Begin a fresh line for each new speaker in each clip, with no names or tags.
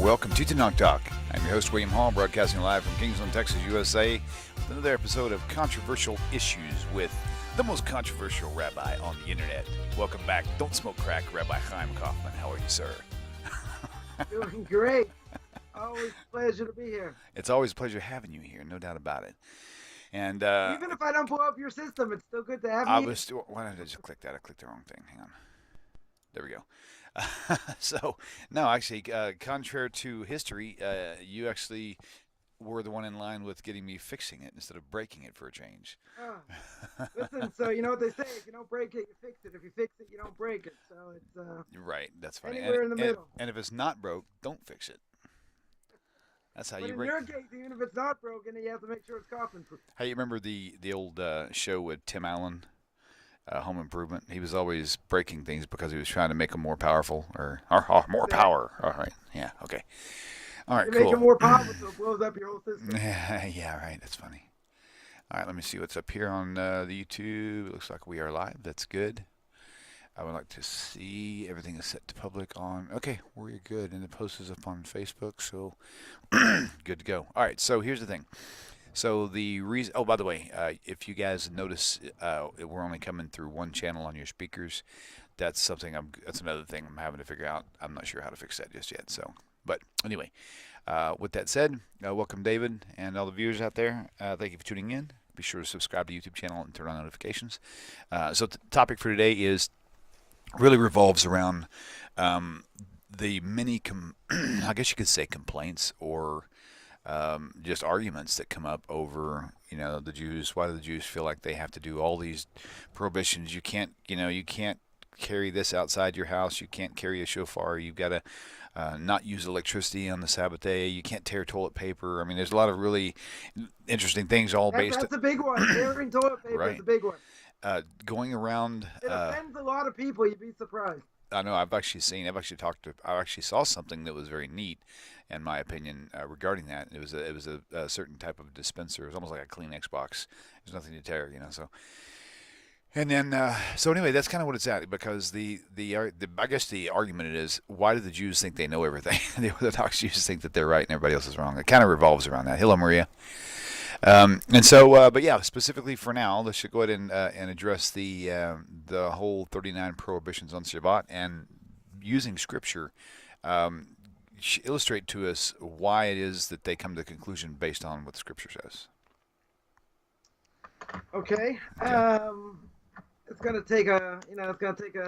Welcome to Tanakh Talk. I'm your host, William Hall, broadcasting live from Kingsland, Texas, USA, with another episode of Controversial Issues with the most controversial rabbi on the internet. Welcome back. Don't smoke crack, Rabbi Chaim Coffman. How are you, sir?
Doing great. Always a pleasure to be here.
It's always a pleasure having you here, no doubt about it. And
even if I don't pull up your system, it's still good to have you.
Why did I just click that? I clicked the wrong thing. Hang on. There we go. So, no, actually, contrary to history, you actually were the one in line with getting me fixing it instead of breaking it for a change.
Listen, so you know what they say, if you don't break it, you fix it. If you fix it, you don't break it. So it's
right, that's funny.
Anywhere in the middle.
And if it's not broke, don't fix it. That's how
but
you
in
break.
your case, even if it's not broken, you have to make sure it's coffin proof.
Hey, you remember the old show with Tim Allen, Home Improvement? He was always breaking things because he was trying to make them more powerful or more power. All right, yeah, okay. All right,
you
cool.
make it more powerful so it blows up your whole system.
Yeah, right, that's funny. All right, let me see what's up here on the YouTube. It looks like we are live. That's good. I would like to see everything is set to public on. Okay, we're good. And the post is up on Facebook, so good to go. All right, so here's the thing. So the reason, oh, by the way, if you guys notice, we're only coming through one channel on your speakers. That's another thing I'm having to figure out. I'm not sure how to fix that just yet. So, but anyway, with that said, welcome David and all the viewers out there. Thank you for tuning in. Be sure to subscribe to the YouTube channel and turn on notifications. So the topic for today really revolves around the many, I guess you could say, complaints or just arguments that come up over, the Jews. Why do the Jews feel like they have to do all these prohibitions? You can't carry this outside your house. You can't carry a shofar. You've got to not use electricity on the Sabbath day. You can't tear toilet paper. I mean, there's a lot of really interesting things based.
That's a big one. Tearing toilet paper
right.
is a big one.
Going around.
It offends a lot of people. You'd be surprised.
I know. I actually saw something that was very neat, in my opinion, regarding that. It was a certain type of dispenser. It was almost like a Kleenex box. There's nothing to tear, So, and then so anyway, that's kind of what it's at. Because I guess the argument is, why do the Jews think they know everything? The Orthodox Jews think that they're right and everybody else is wrong. It kind of revolves around that. Hello, Maria. And so, but yeah, specifically for now, let's go ahead and address the whole 39 prohibitions on Shabbat, and using Scripture, illustrate to us why it is that they come to the conclusion based on what the Scripture says.
Okay. It's gonna take a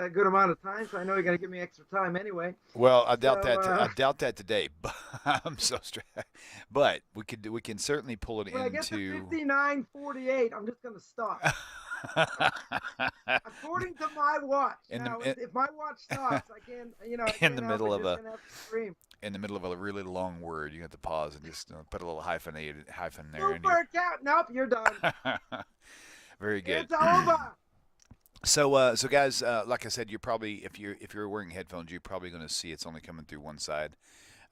good amount of time, so I know you're gonna give me extra time anyway.
Well, I doubt that today, but I'm so stressed. But we can certainly pull it into.
I get to 59:48. I'm just gonna stop. According to my watch. If my watch stops, I can't.
In the middle of a really long word, you have to pause and just put a little hyphen there.
Super count. Nope, you're done.
Very good.
It's over.
So guys, like I said, you're probably, if you're wearing headphones, you're probably going to see it's only coming through one side.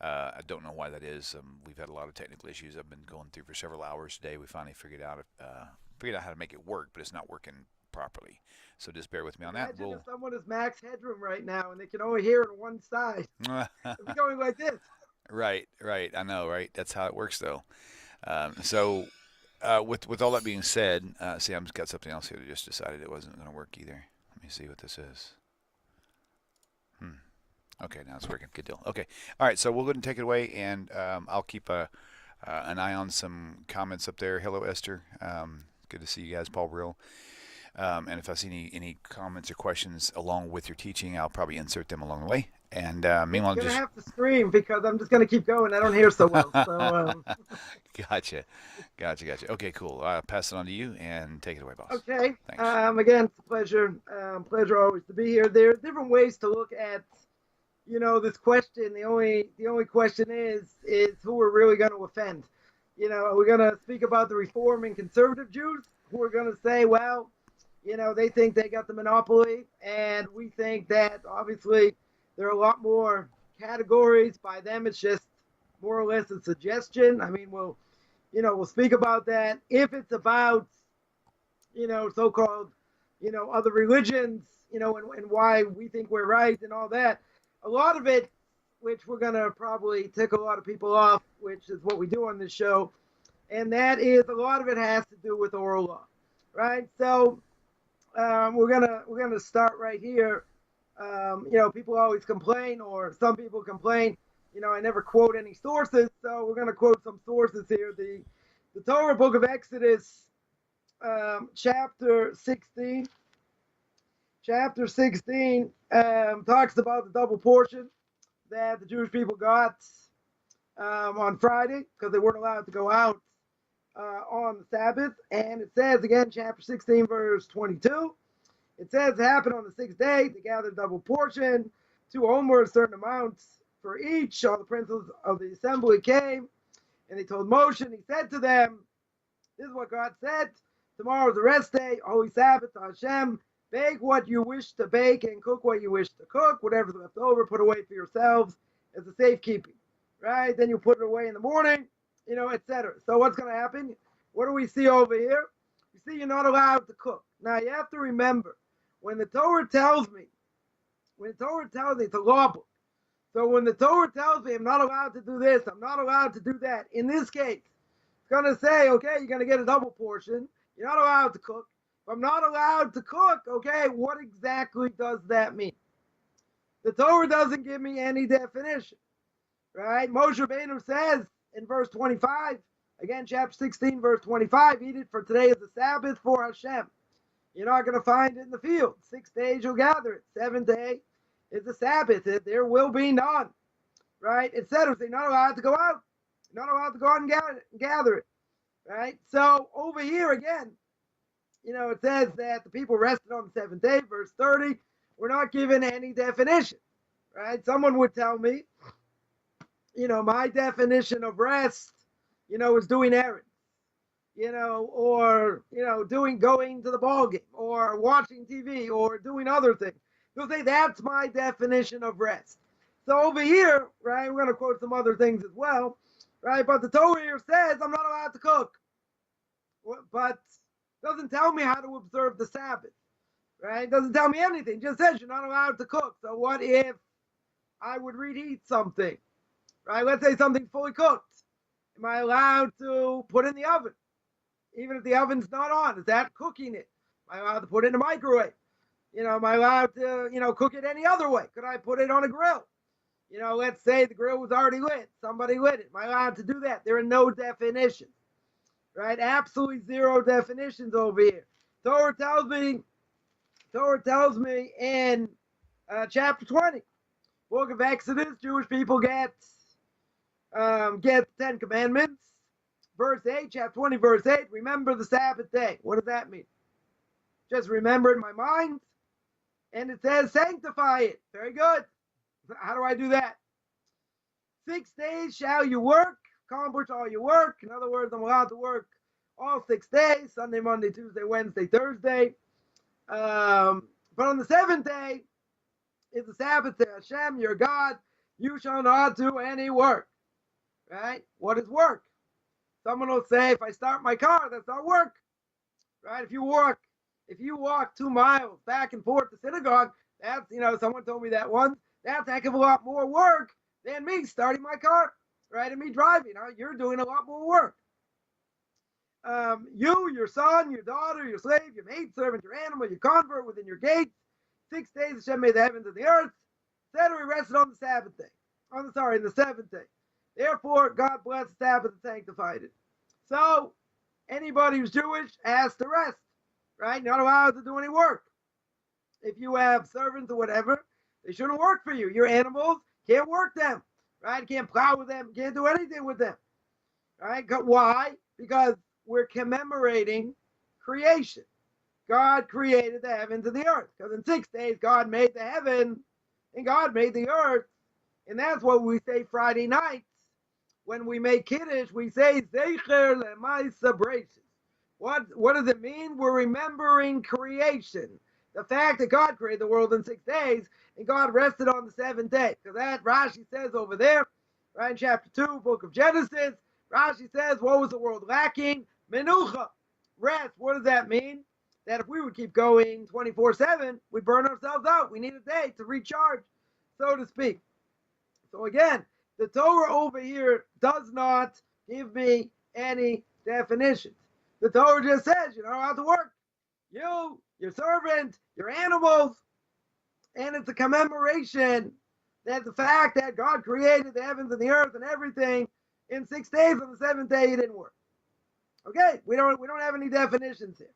I don't know why that is. We've had a lot of technical issues I've been going through for several hours today. We finally figured out how to make it work, but it's not working properly. So just bear with me on that.
Imagine if someone is max headroom right now and they can only hear it on one side. It's going like this.
Right. I know, right? That's how it works, though. With all that being said, see, I've got something else here that just decided it wasn't going to work either. Let me see what this is. Okay, now it's working. Good deal. Okay. All right, so we'll go ahead and take it away, and I'll keep an eye on some comments up there. Hello, Esther. Good to see you guys, Paul Brill. And if I see any comments or questions along with your teaching, I'll probably insert them along the way. And meanwhile,
I'm going to have to scream because I'm just going to keep going. I don't hear so well. So,
Gotcha. Okay, cool. I'll pass it on to you and take it away, boss.
Okay.
Thanks.
Again, it's a pleasure. Pleasure always to be here. There are different ways to look at, this question. The only question is who we're really going to offend. Are we going to speak about the Reform and conservative Jews who are going to say, well, they think they got the monopoly, and we think that obviously there are a lot more categories. By them, it's just more or less a suggestion. I mean, we'll speak about that. If it's about, so-called, other religions, and why we think we're right and all that, a lot of it which we're going to probably tick a lot of people off, which is what we do on this show. And that is, a lot of it has to do with oral law, right? So we're gonna start right here. People always complain, or some people complain, I never quote any sources, so we're gonna quote some sources here. The Torah book of Exodus, chapter 16. Chapter 16 talks about the double portion that the Jewish people got on Friday because they weren't allowed to go out on the Sabbath. And it says again, chapter 16, verse 22, it says it happened on the sixth day. They gathered double portion, 2 omer, a certain amount for each. All the princes of the assembly came, and they told Moshe, and he said to them, this is what God said, tomorrow is the rest day, holy Sabbath to Hashem. Bake what you wish to bake and cook what you wish to cook. Whatever's left over, put away for yourselves as a safekeeping. Right? Then you put it away in the morning, etc. So what's going to happen? What do we see over here? You see, you're not allowed to cook. Now, you have to remember, when the Torah tells me, it's a law book. So when the Torah tells me I'm not allowed to do this, I'm not allowed to do that, in this case, it's going to say, okay, you're going to get a double portion. You're not allowed to cook. If I'm not allowed to cook, okay, what exactly does that mean? The Torah doesn't give me any definition, right? Moshe Rabbeinu says in verse 25, again, chapter 16, verse 25, eat it, for today is the Sabbath for Hashem. You're not going to find it in the field. 6 days you'll gather it. 7th day is the Sabbath. There will be none, right? It said you're not allowed to go out. You're not allowed to go out and gather it, right? So over here again, it says that the people rested on the 7th day, verse 30. We're not given any definition, right? Someone would tell me, my definition of rest, is doing errands, or, going to the ball game, or watching TV, or doing other things. They'll say, that's my definition of rest. So over here, right, we're going to quote some other things as well, right? But the Torah here says I'm not allowed to cook. But doesn't tell me how to observe the Sabbath, right? Doesn't tell me anything. Just says you're not allowed to cook. So what if I would reheat something, right? Let's say something's fully cooked. Am I allowed to put it in the oven? Even if the oven's not on, is that cooking it? Am I allowed to put it in a microwave? Am I allowed to, cook it any other way? Could I put it on a grill? Let's say the grill was already lit. Somebody lit it. Am I allowed to do that? There are no definitions. Right? Absolutely zero definitions over here. Torah tells me in chapter 20, book of Exodus, Jewish people get the 10 Commandments. Verse 8, chapter 20, verse 8, remember the Sabbath day. What does that mean? Just remember it in my mind. And it says sanctify it. Very good. How do I do that? 6 days shall you work. Accomplish all your work. In other words, I'm allowed to work all 6 days, Sunday, Monday, Tuesday, Wednesday, Thursday. But on the 7th day is the Sabbath to Hashem, your God. You shall not do any work. Right? What is work? Someone will say, if I start my car, that's not work. Right? If you walk 2 miles back and forth to synagogue, that's, someone told me that once, that's a heck of a lot more work than me starting my car. Right, and me driving, you're doing a lot more work. You, your son, your daughter, your slave, your maidservant, your animal, your convert within your gates. 6 days Hashem made the heavens and the earth. Saturday rested on the Sabbath day. The 7th day. Therefore, God blessed the Sabbath and sanctified it. So, anybody who's Jewish has to rest. Right? You're not allowed to do any work. If you have servants or whatever, they shouldn't work for you. Your animals, can't work them. Right? Can't plow with them. Can't do anything with them. Right? Why? Because we're commemorating creation. God created the heavens and the earth. Because in 6 days, God made the heaven and God made the earth. And that's what we say Friday nights. When we make Kiddush, we say, Zecher Lemaisa Braces. What does it mean? We're remembering creation. The fact that God created the world in 6 days and God rested on the 7th day. Because that Rashi says over there, right in chapter 2, book of Genesis, Rashi says, what was the world lacking? Menucha, rest. What does that mean? That if we would keep going 24/7, we'd burn ourselves out. We need a day to recharge, so to speak. So again, the Torah over here does not give me any definitions. The Torah just says, you know how to work. You, your servant, your animals, and it's a commemoration that the fact that God created the heavens and the earth and everything in 6 days. On the seventh day, He didn't work. Okay, we don't have any definitions here,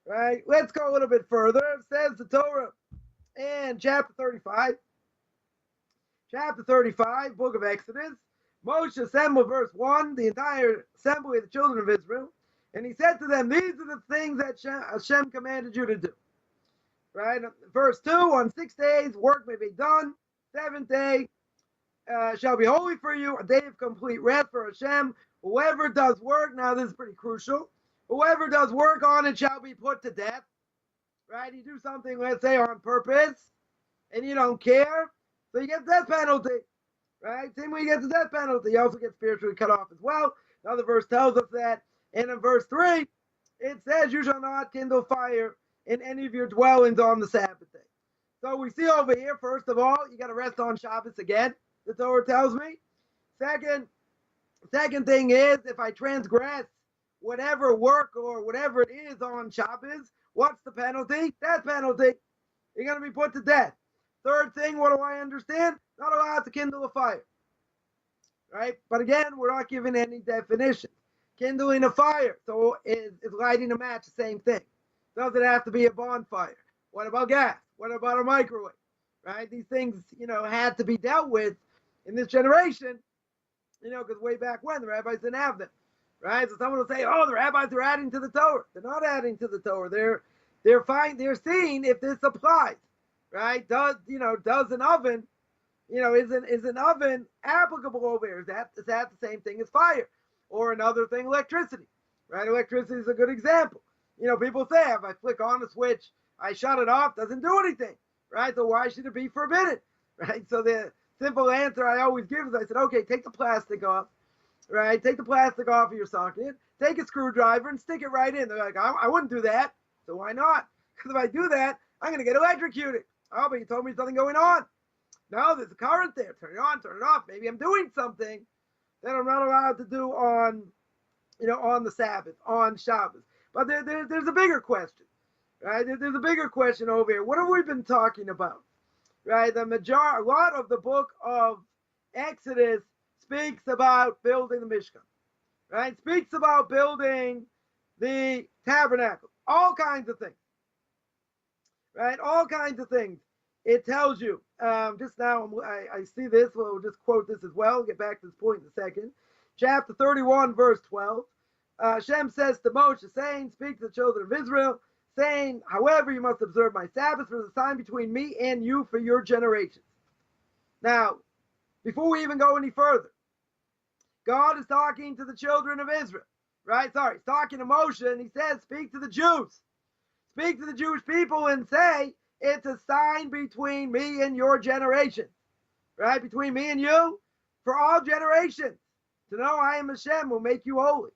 right? Let's go a little bit further. It says the Torah in chapter 35, book of Exodus. Moshe assembled, verse 1, the entire assembly of the children of Israel, and he said to them, these are the things that Hashem commanded you to do. Right? Verse 2, on 6 days, work may be done. Seventh day shall be holy for you, a day of complete rest for Hashem. Whoever does work, now this is pretty crucial, whoever does work on it shall be put to death. Right? You do something, let's say, on purpose, and you don't care, so you get the death penalty. Right? Same way you get the death penalty, you also get spiritually cut off as well. Another verse tells us that. And in verse 3, it says, you shall not kindle fire in any of your dwellings on the Sabbath day. So we see over here, first of all, you got to rest on Shabbos again, the Torah tells me. Second thing is, if I transgress whatever work or whatever it is on Shabbos, what's the penalty? Death penalty. You're going to be put to death. Third thing, what do I understand? Not allowed to kindle a fire. Right? But again, we're not given any definition. Kindling a fire, so is lighting a match the same thing? Does it have to be a bonfire? What about gas? What about a microwave? Right? These things, had to be dealt with in this generation, because way back when the rabbis didn't have them. Right? So someone will say, oh, the rabbis are adding to the Torah. They're not adding to the Torah. They're seeing if this applies. Right? Does an oven, is an oven applicable over here? Is that the same thing as fire? Or another thing, electricity. Right? Electricity is a good example. People say, if I flick on the switch, I shut it off, doesn't do anything, right? So why should it be forbidden, right? So the simple answer I always give is I said, okay, take the plastic off, right? Take the plastic off of your socket, take a screwdriver and stick it right in. They're like, I wouldn't do that. So why not? Because if I do that, I'm going to get electrocuted. Oh, but you told me there's nothing going on. No, there's a current there. Turn it on, turn it off. Maybe I'm doing something that I'm not allowed to do on the Sabbath, on Shabbos. But there's a bigger question, right? There's a bigger question over here. What have we been talking about, right? A lot of the book of Exodus speaks about building the Mishkan, right? Speaks about building the tabernacle, all kinds of things, right? All kinds of things. It tells you, just now I see this, we'll just quote this as well, get back to this point in a second. Chapter 31, verse 12. Hashem says to Moshe, saying, speak to the children of Israel, saying, however, you must observe my Sabbath for the sign between me and you for your generations. Now, before we even go any further, God is talking to the children of Israel, right? He's talking to Moshe, and he says, speak to the Jews. Speak to the Jewish people and say, it's a sign between me and your generation, right? Between me and you for all generations. To know I am Hashem will make you holy.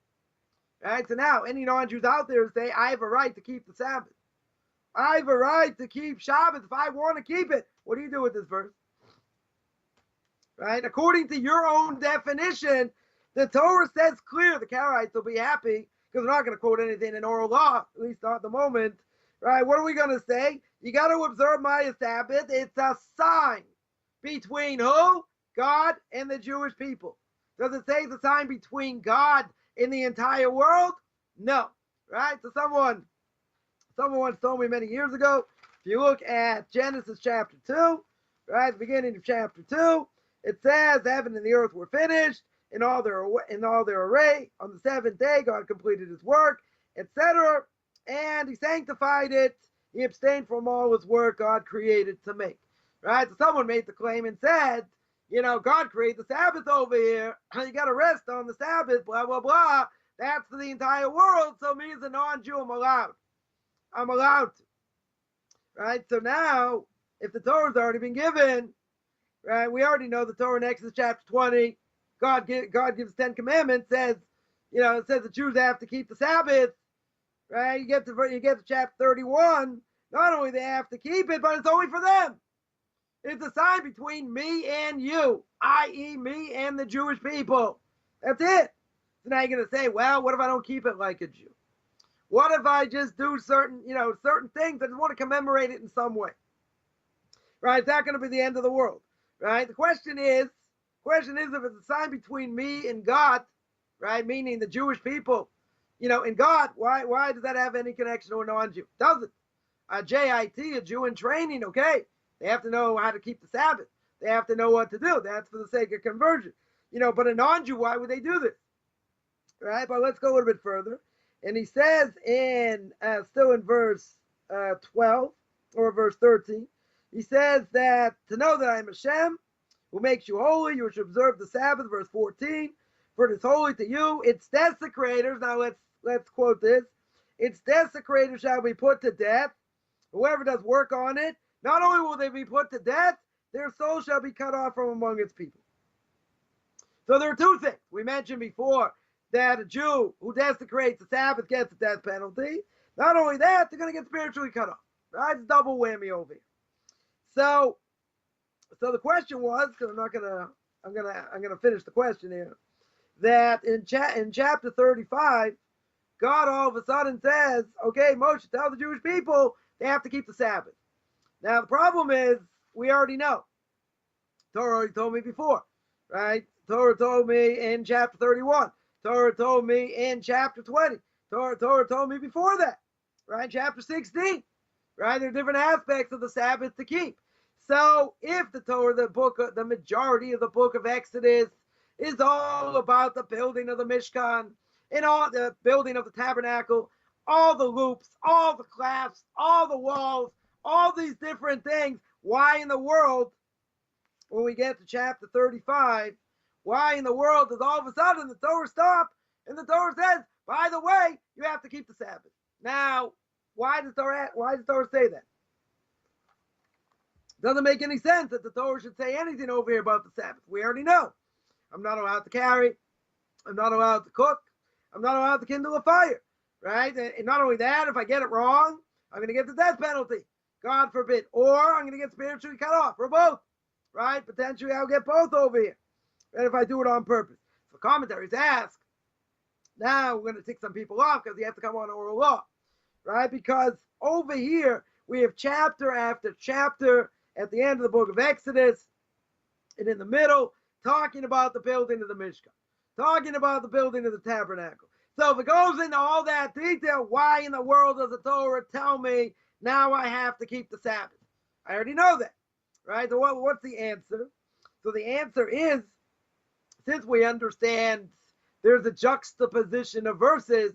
Right? So now, any non-Jews out there say, I have a right to keep the Sabbath. I have a right to keep Shabbat if I want to keep it. What do you do with this verse? Right? According to your own definition, the Torah says clear, the Karaites will be happy, because we're not going to quote anything in oral law, at least not at the moment. Right? What are we going to say? You got to observe my Sabbath. It's a sign between who? God and the Jewish people. Does it say it's a sign between God in the entire world? No. Right? So someone once told me many years ago, if you look at Genesis chapter 2, right, the beginning of chapter 2, it says heaven and the earth were finished in all their array. On the seventh day, God completed his work, etc. And he sanctified it. He abstained from all his work God created to make. Right? So someone made the claim and said, God created the Sabbath over here. You got to rest on the Sabbath, blah, blah, blah. That's for the entire world. So me as a non-Jew, I'm allowed to. Right? So now, if the Torah's already been given, right, we already know the Torah in Exodus chapter 20, God gives 10 commandments, says, it says the Jews have to keep the Sabbath. Right? You get to chapter 31, not only they have to keep it, but it's only for them. It's a sign between me and you, i.e. me and the Jewish people. That's it. So now you're going to say, well, what if I don't keep it like a Jew? What if I just do certain things? I just want to commemorate it in some way. Right? It's not going to be the end of the world. Right? The question is if it's a sign between me and God, right? Meaning the Jewish people, and God, why does that have any connection to a non-Jew? Doesn't. A JIT, a Jew in training, okay. They have to know how to keep the Sabbath. They have to know what to do. That's for the sake of conversion. But a non-Jew, why would they do this? Right? But let's go a little bit further. And he says still in verse 12 or verse 13, he says that to know that I am Hashem, who makes you holy, you should observe the Sabbath, verse 14, for it is holy to you. Its desecrators, now let's quote this, its desecrators shall be put to death. Whoever does work on it, not only will they be put to death, their soul shall be cut off from among its people. So there are two things. We mentioned before that a Jew who desecrates the Sabbath gets a death penalty. Not only that, they're going to get spiritually cut off. Right? It's double whammy over here. So the question was, because I'm gonna finish the question here, that in chapter 35, God all of a sudden says, okay, Moshe, tell the Jewish people they have to keep the Sabbath. Now, the problem is, we already know. Torah already told me before, right? Torah told me in chapter 31. Torah told me in chapter 20. Torah told me before that, right? Chapter 16, right? There are different aspects of the Sabbath to keep. So if the Torah, the majority of the book of Exodus is all about the building of the Mishkan and all the building of the tabernacle, all the loops, all the clasps, all the walls, all these different things, why in the world, when we get to chapter 35, why in the world does all of a sudden the Torah stop and the Torah says, by the way, you have to keep the Sabbath? Now, why does Torah say that? Doesn't make any sense that the Torah should say anything over here about the Sabbath. We already know. I'm not allowed to carry. I'm not allowed to cook. I'm not allowed to kindle a fire. Right? And not only that, if I get it wrong, I'm going to get the death penalty. God forbid. Or I'm going to get spiritually cut off, or both. Right? Potentially I'll get both over here. And if I do it on purpose. So commentaries ask, now we're going to tick some people off because you have to come on oral law. Right? Because over here, we have chapter after chapter at the end of the book of Exodus, and in the middle, talking about the building of the Mishkan, talking about the building of the tabernacle. So if it goes into all that detail, why in the world does the Torah tell me now I have to keep the Sabbath? I already know that, right? So what's the answer? So the answer is, since we understand there's a juxtaposition of verses,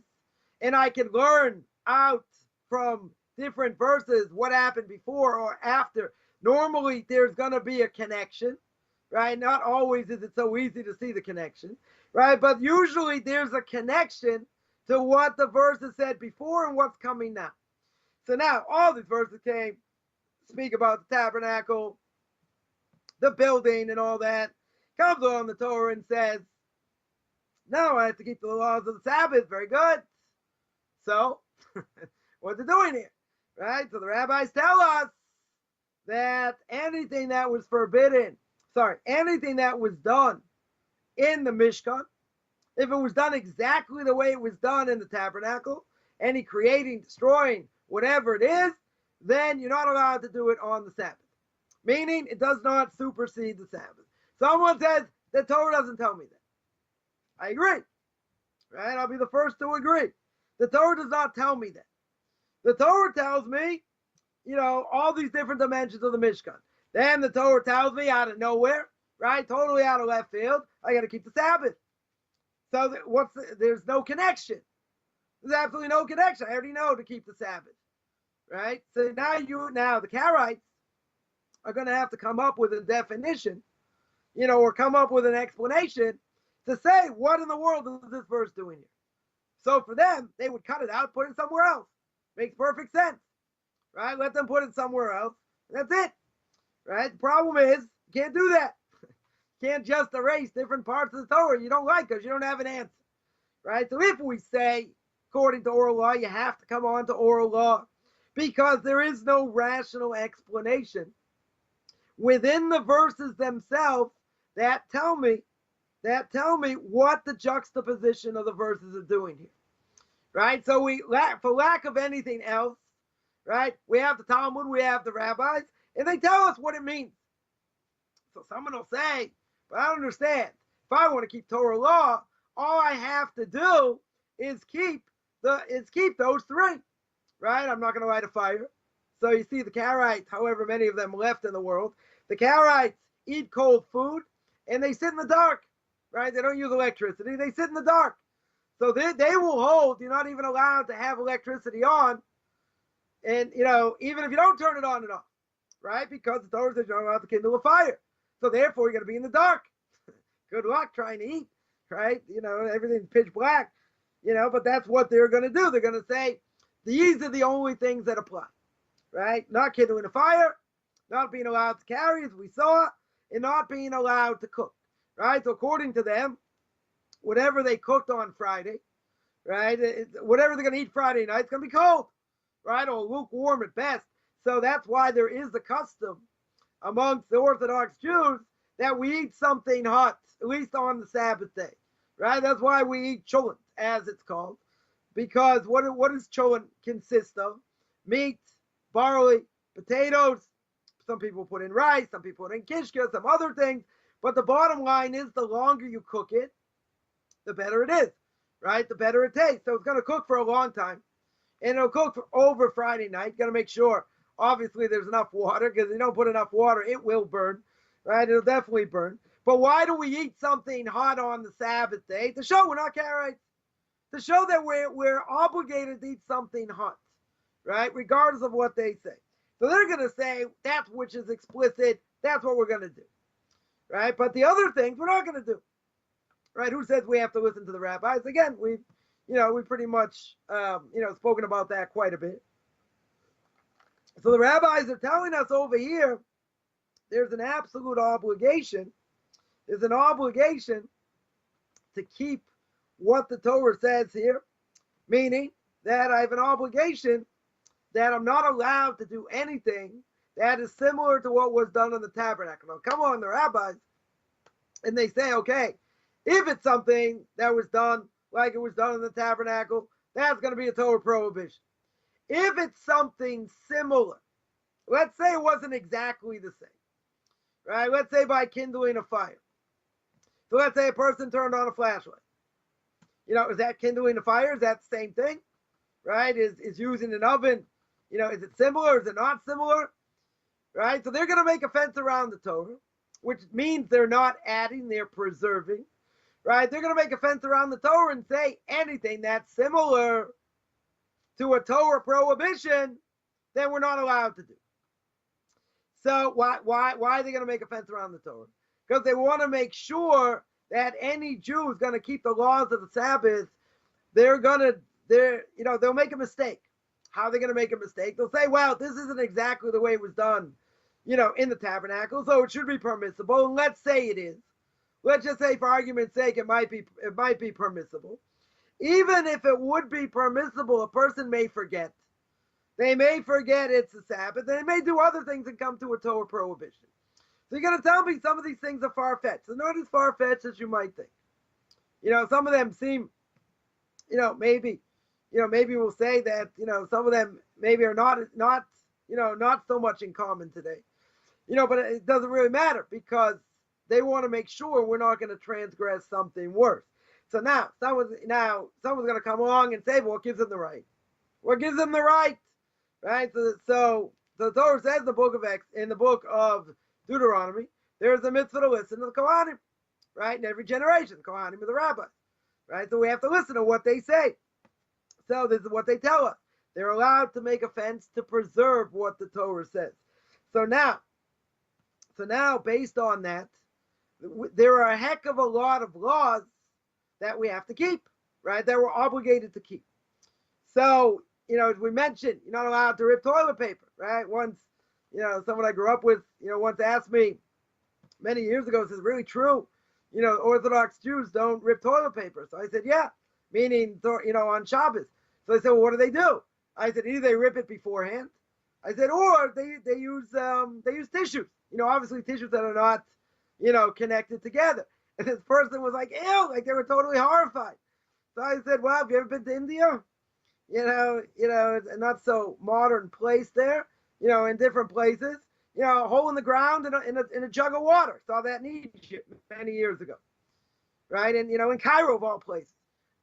and I can learn out from different verses what happened before or after. Normally, there's going to be a connection, right? Not always is it so easy to see the connection, right? But usually there's a connection to what the verses said before and what's coming now. So now all these verses speak about the tabernacle, the building and all that. Comes on the Torah and says, no, I have to keep the laws of the Sabbath. Very good. So what's it doing here? Right? So the rabbis tell us that anything that was anything that was done in the Mishkan, if it was done exactly the way it was done in the tabernacle, any creating, destroying, whatever it is, then you're not allowed to do it on the Sabbath. Meaning it does not supersede the Sabbath. Someone says, the Torah doesn't tell me that. I agree. Right? I'll be the first to agree. The Torah does not tell me that. The Torah tells me, all these different dimensions of the Mishkan. Then the Torah tells me out of nowhere, right? Totally out of left field, I got to keep the Sabbath. So there's no connection. There's absolutely no connection. I already know to keep the Sabbath, right? So now the Karaites are going to have to come up with a definition, or come up with an explanation to say, what in the world is this verse doing here? So for them, they would cut it out, put it somewhere else. Makes perfect sense, right? Let them put it somewhere else. That's it, right? The problem is, you can't do that. You can't just erase different parts of the Torah you don't like because you don't have an answer, right? So if we say, according to oral law, you have to come on to oral law because there is no rational explanation within the verses themselves that tell me what the juxtaposition of the verses are doing here, right? So for lack of anything else, right, we have the Talmud, we have the rabbis, and they tell us what it means. So someone will say, but I don't understand. If I want to keep Torah law, all I have to do is keep those three, right? I'm not going to light a fire. So you see the Karaites, however many of them left in the world, the Karaites eat cold food and they sit in the dark, right? They don't use electricity. They sit in the dark. So they will hold, you're not even allowed to have electricity on. And, even if you don't turn it on and off, right? Because the Torah says you're not allowed to kindle a fire. So therefore, you're going to be in the dark. Good luck trying to eat, right? Everything's pitch black, but that's what they're going to do. They're going to say, these are the only things that apply, right? Not kindling a fire, not being allowed to carry, as we saw, and not being allowed to cook, right? So according to them, whatever they cooked on Friday, right? Whatever they're going to eat Friday night, it's going to be cold, right? Or lukewarm at best. So that's why there is the custom amongst the Orthodox Jews that we eat something hot, at least on the Sabbath day, right? That's why we eat Shulman, as it's called, because what does Shulman consist of? Meat, barley, potatoes. Some people put in rice, some people put in kishka, some other things. But the bottom line is the longer you cook it, the better it is, right? The better it tastes. So it's going to cook for a long time, and it'll cook for over Friday night. You got to make sure, obviously, there's enough water, because if you don't put enough water, it will burn, right? It'll definitely burn. But why do we eat something hot on the Sabbath day? To show we're not Karaites. To show that we're obligated to eat something hot, right? Regardless of what they say. So they're going to say that which is explicit, that's what we're going to do, right? But the other things we're not going to do, right? Who says we have to listen to the rabbis? Again, we've pretty much, spoken about that quite a bit. So the rabbis are telling us over here, there's an absolute obligation. There's an obligation to keep what the Torah says here, meaning that I have an obligation that I'm not allowed to do anything that is similar to what was done in the tabernacle. Now, come on, the rabbis, and they say, okay, if it's something that was done like it was done in the tabernacle, that's going to be a Torah prohibition. If it's something similar, let's say it wasn't exactly the same, right? Let's say by kindling a fire. So let's say a person turned on a flashlight. Is that kindling a fire? Is that the same thing, right? Is using an oven, is it similar? Is it not similar, right? So they're going to make a fence around the Torah, which means they're not adding, they're preserving, right? They're going to make a fence around the Torah and say anything that's similar to a Torah prohibition, then we're not allowed to do. So why are they going to make a fence around the Torah? Because they want to make sure that any Jew is going to keep the laws of the Sabbath. They'll make a mistake. How are they going to make a mistake? They'll say, well, this isn't exactly the way it was done, in the tabernacle, so it should be permissible. And let's say it is. Let's just say, for argument's sake, it might be permissible. Even if it would be permissible, a person may forget. They may forget it's a Sabbath. They may do other things and come to a Torah prohibition. So you're going to tell me some of these things are far-fetched. They're not as far-fetched as you might think. Some of them seem, maybe we'll say that, some of them maybe are not so much in common today. But it doesn't really matter because they want to make sure we're not going to transgress something worse. So now someone's going to come along and say, well, what gives them the right? What gives them the right? Right? So the Torah says in the book of Deuteronomy, there's a mitzvah to listen to the Kohanim, right? In every generation, the Kohanim are the rabbis, right? So we have to listen to what they say. So this is what they tell us. They're allowed to make a fence to preserve what the Torah says. So now, based on that, there are a heck of a lot of laws that we have to keep, right? That we're obligated to keep. So, as we mentioned, you're not allowed to rip toilet paper, right? Once, someone I grew up with, once asked me many years ago, is this really true? Orthodox Jews don't rip toilet paper. So I said, yeah, meaning, on Shabbos. So I said, well, what do they do? I said, either they rip it beforehand. I said, or they use tissues. obviously tissues that are not, connected together. And this person was like, ew, like they were totally horrified. So I said, well, have you ever been to India? It's a not so modern place there, in different places, a hole in the ground in a jug of water. Saw that in Egypt many years ago, right? And, in Cairo of all places,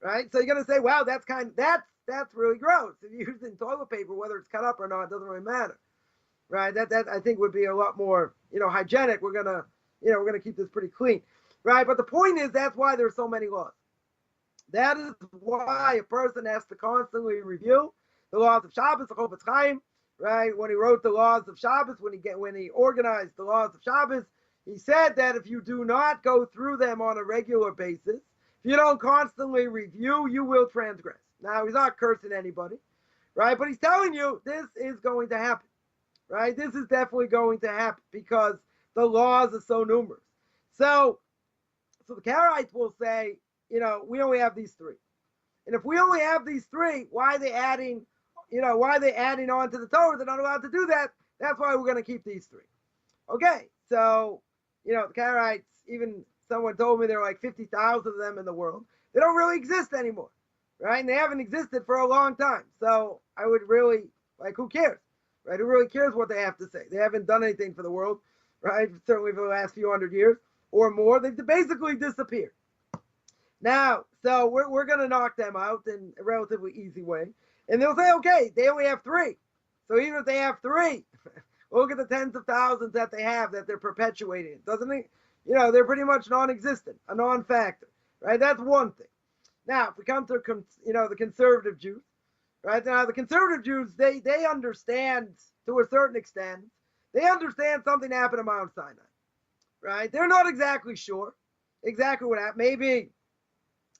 right? So you're going to say, wow, that's really gross. If you're using toilet paper, whether it's cut up or not, it doesn't really matter, right? That I think would be a lot more, hygienic. We're going to keep this pretty clean, right? But the point is, that's why there's so many laws. That is why a person has to constantly review the laws of Shabbos, the Chofetz Chaim, right? When he wrote the laws of Shabbos, when he organized the laws of Shabbos, he said that if you do not go through them on a regular basis, if you don't constantly review, you will transgress. Now, he's not cursing anybody, right? But he's telling you this is going to happen, right? This is definitely going to happen because the laws are so numerous. So the Karaites will say, we only have these three. And if we only have these three, why are they adding on to the Torah? They're not allowed to do that. That's why we're going to keep these three. Okay, so, the Karaites, even someone told me there are like 50,000 of them in the world. They don't really exist anymore, right? And they haven't existed for a long time. So I would really, who cares, right? Who really cares what they have to say? They haven't done anything for the world, right? Certainly for the last few hundred years or more. They've basically disappeared. Now, so we're going to knock them out in a relatively easy way. And they'll say, okay, they only have three. So even if they have three, look at the tens of thousands that they have that they're perpetuating. Doesn't it? They're pretty much non-existent, a non-factor, right? That's one thing. Now, if we come to, the conservative Jews, right? Now, the conservative Jews, they understand to a certain extent, they understand something happened at Mount Sinai, right? They're not exactly sure exactly what happened. Maybe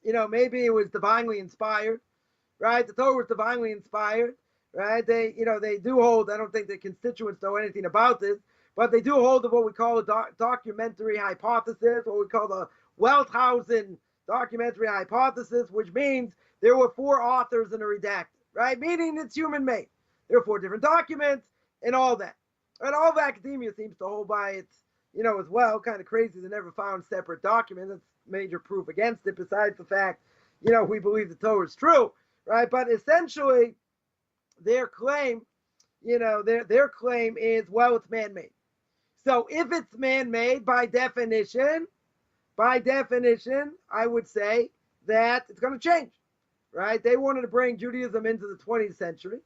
it was divinely inspired, right? The Torah was divinely inspired, right? They do hold, I don't think the constituents know anything about this, but they do hold of what we call a documentary hypothesis, what we call the Welthausen documentary hypothesis, which means there were four authors in a redacted, right? Meaning it's human-made. There are four different documents and all that. And all of academia seems to hold by it, as well. Kind of crazy they never found separate documents. That's major proof against it, besides the fact, we believe the Torah is true, right? But essentially, their claim, their claim is, well, it's man-made. So if it's man-made, by definition, I would say that it's going to change, right? They wanted to bring Judaism into the 20th century,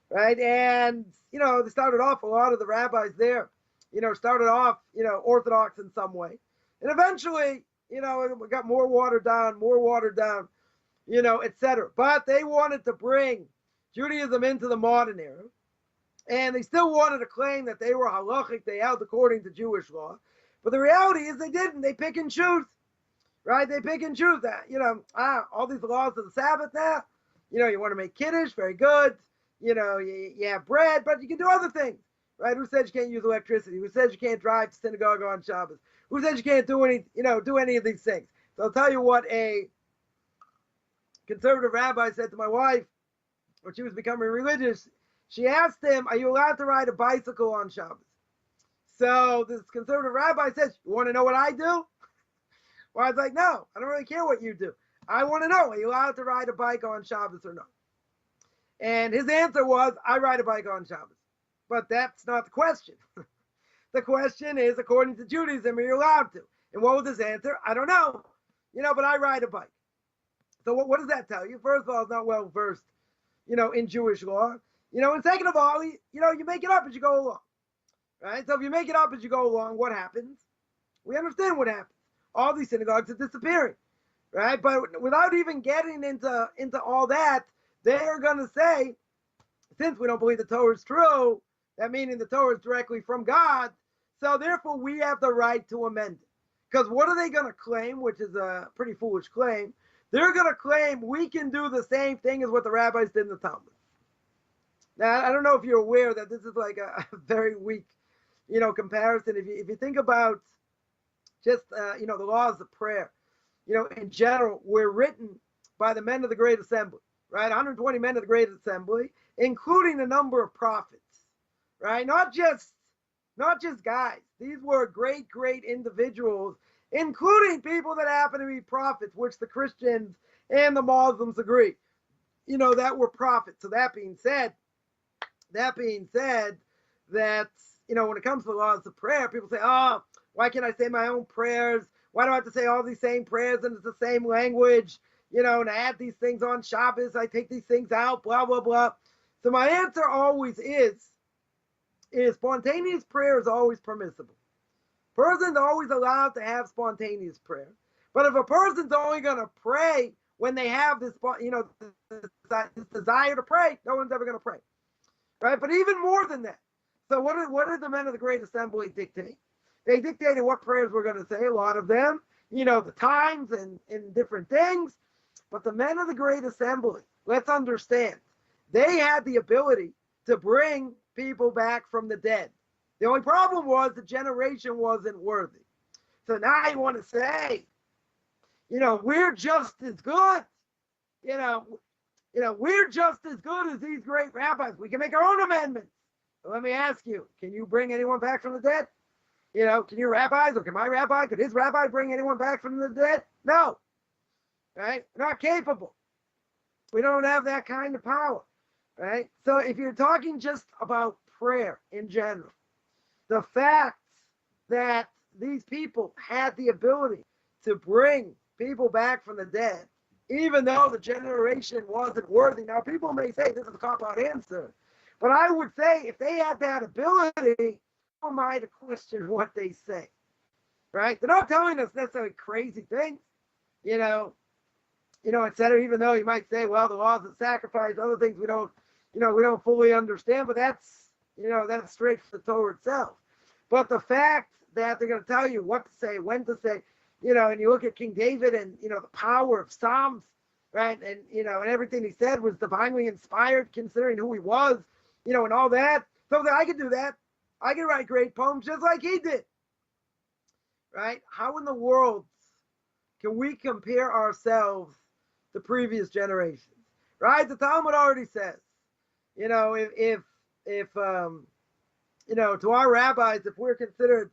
right? And, they started off, a lot of the rabbis there, started off, Orthodox in some way. And eventually, it got more watered down, etc. But they wanted to bring Judaism into the modern era. And they still wanted to claim that they were halachic, they held according to Jewish law. But the reality is they didn't. They pick and choose, right? They pick and choose that, all these laws of the Sabbath now, you want to make kiddush, very good. You have bread, but you can do other things, right? Who says you can't use electricity? Who says you can't drive to synagogue on Shabbos? Who says you can't do any of these things? So I'll tell you what a conservative rabbi said to my wife when she was becoming religious. She asked him, are you allowed to ride a bicycle on Shabbos? So this conservative rabbi says, you want to know what I do? Well, I was like, no, I don't really care what you do. I want to know, are you allowed to ride a bike on Shabbos or not? And his answer was, I ride a bike on Shabbos. But that's not the question. The question is, according to Judaism, are you allowed to? And what was his answer? I don't know. But I ride a bike. So what does that tell you? First of all, it's not well versed, in Jewish law. And second of all, you make it up as you go along. Right? So if you make it up as you go along, what happens? We understand what happens. All these synagogues are disappearing. Right? But without even getting into all that, they're going to say, since we don't believe the Torah is true, that meaning the Torah is directly from God, so therefore we have the right to amend it. Because what are they going to claim, which is a pretty foolish claim? They're going to claim we can do the same thing as what the rabbis did in the Talmud. Now, I don't know if you're aware that this is like a very weak, comparison. If you think about just, the laws of prayer, in general, were written by the men of the Great Assembly, right? 120 men of the Great Assembly, including a number of prophets, right? Not just, not just guys. These were great, great individuals, including people that happen to be prophets, which the Christians and the Muslims agree, that were prophets. So that being said, that, when it comes to the laws of prayer, people say, oh, why can't I say my own prayers? Why do I have to say all these same prayers and it's the same language? And I add these things on Shabbos, I take these things out, blah, blah, blah. So my answer always is spontaneous prayer is always permissible. Person's always allowed to have spontaneous prayer. But if a person's only going to pray when they have this, this desire to pray, no one's ever going to pray. Right? But even more than that. So what did the men of the Great Assembly dictate? They dictated what prayers we're going to say, a lot of them, the times and different things. But the men of the Great Assembly, let's understand, they had the ability to bring people back from the dead. The only problem was the generation wasn't worthy. So now you want to say, we're just as good. We're just as good as these great rabbis. We can make our own amendments. So let me ask you, can you bring anyone back from the dead? Can your rabbis, or can my rabbi, could his rabbi bring anyone back from the dead? No. Right? We're not capable. We don't have that kind of power. Right? So if you're talking just about prayer in general, the fact that these people had the ability to bring people back from the dead, even though the generation wasn't worthy. Now, people may say this is a cop-out answer, but I would say if they had that ability, who am I to question what they say? Right? They're not telling us necessarily crazy things, et cetera, even though you might say, well, the laws of sacrifice, other things we don't fully understand, but that's straight from the Torah itself. But the fact that they're going to tell you what to say, when to say, and you look at King David and, the power of Psalms, right? And, and everything he said was divinely inspired, considering who he was, and all that. So that I could do that. I can write great poems just like he did, right? How in the world can we compare ourselves to previous generations, right? The Talmud already says, if to our rabbis, if we're considered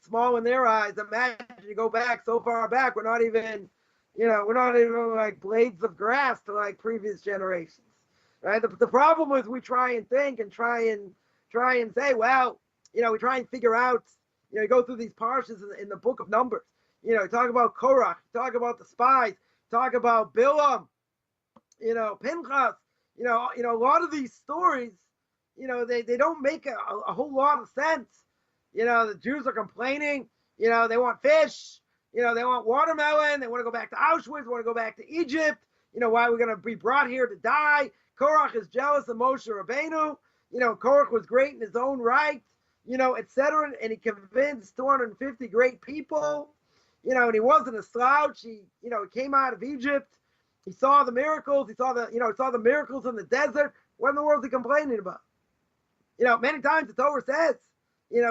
small in their eyes, imagine you go back so far back, we're not even like blades of grass to like previous generations, right? The problem is we try and think and try and say, well, we try and figure out, you go through these parshas in the book of Numbers, talk about Korach, talk about the spies, talk about Bilam, Pinchas, a lot of these stories, they don't make a whole lot of sense. The Jews are complaining, they want fish, they want watermelon, they want to go back to Auschwitz, they want to go back to Egypt, why we're going to be brought here to die. Korach is jealous of Moshe Rabbeinu, Korach was great in his own right, etc. And he convinced 250 great people, and he wasn't a slouch. He came out of Egypt. He saw the miracles. He saw the miracles in the desert. What in the world is he complaining about? Many times the Torah says,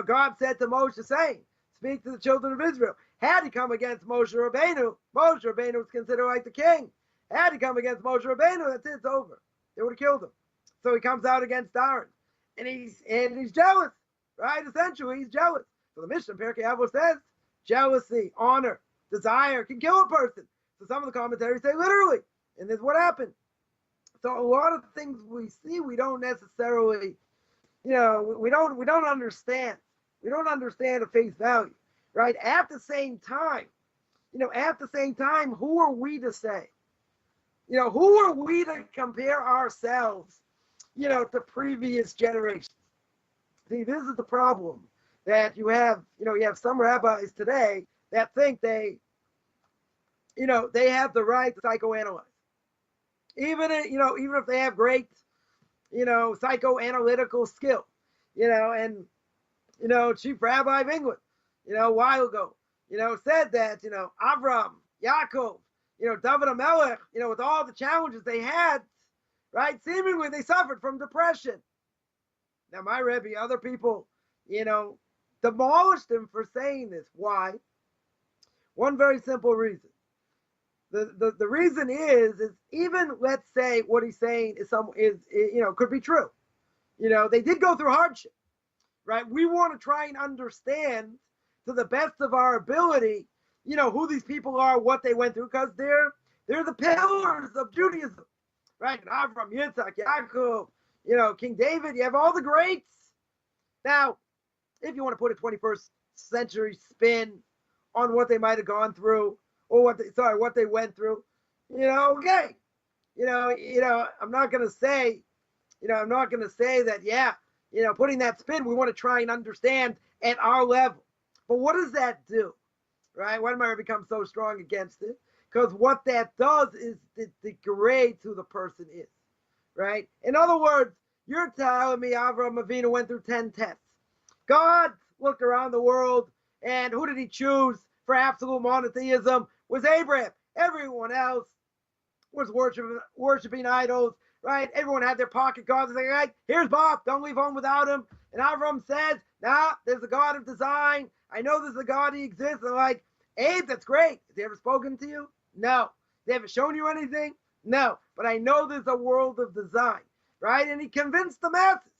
God said to Moshe, saying, speak to the children of Israel. Had he come against Moshe Rabbeinu was considered like the king. Had he come against Moshe Rabbeinu, that's it, it's over. They would have killed him. So he comes out against Aaron. And he's jealous, right? Essentially, he's jealous. So the Mishnah, Pirkei Avos says, jealousy, honor, desire can kill a person. So some of the commentaries say literally, and this is what happened. So a lot of things we see, we don't necessarily, we don't understand. We don't understand at face value, right? At the same time, who are we to say? Who are we to compare ourselves, to previous generations? See, this is the problem that you have some rabbis today that think they have the right to psychoanalyze. Even if they have great, psychoanalytical skill, and, Chief Rabbi of England, a while ago, said that, Avram, Yaakov, David HaMelech, with all the challenges they had, right, seemingly they suffered from depression. Now, my Rebbe, other people, demolished him for saying this. Why? One very simple reason. The reason is even, let's say what he's saying could be true. They did go through hardship, right? We want to try and understand to the best of our ability, who these people are, what they went through, because they're the pillars of Judaism, right? Avram, Yitzhak, Yaakov, King David, you have all the greats. Now, if you want to put a 21st century spin on what they might have gone through, or what they went through, okay. I'm not going to say, that, yeah, putting that spin, we want to try and understand at our level. But what does that do, right? Why do I become so strong against it? Because what that does is it degrades who the person is, right? In other words, you're telling me Avram Avinu went through 10 tests. God looked around the world, and who did he choose for absolute monotheism? Was Abraham. Everyone else was worshiping idols, right? Everyone had their pocket gods. They're like, here's Bob, don't leave home without him. And Avram says, nah, there's a God of design. I know there's a God, he exists. They're like, Abe, that's great. Has he ever spoken to you? No. Has he ever shown you anything? No. But I know there's a world of design, right? And he convinced the masses,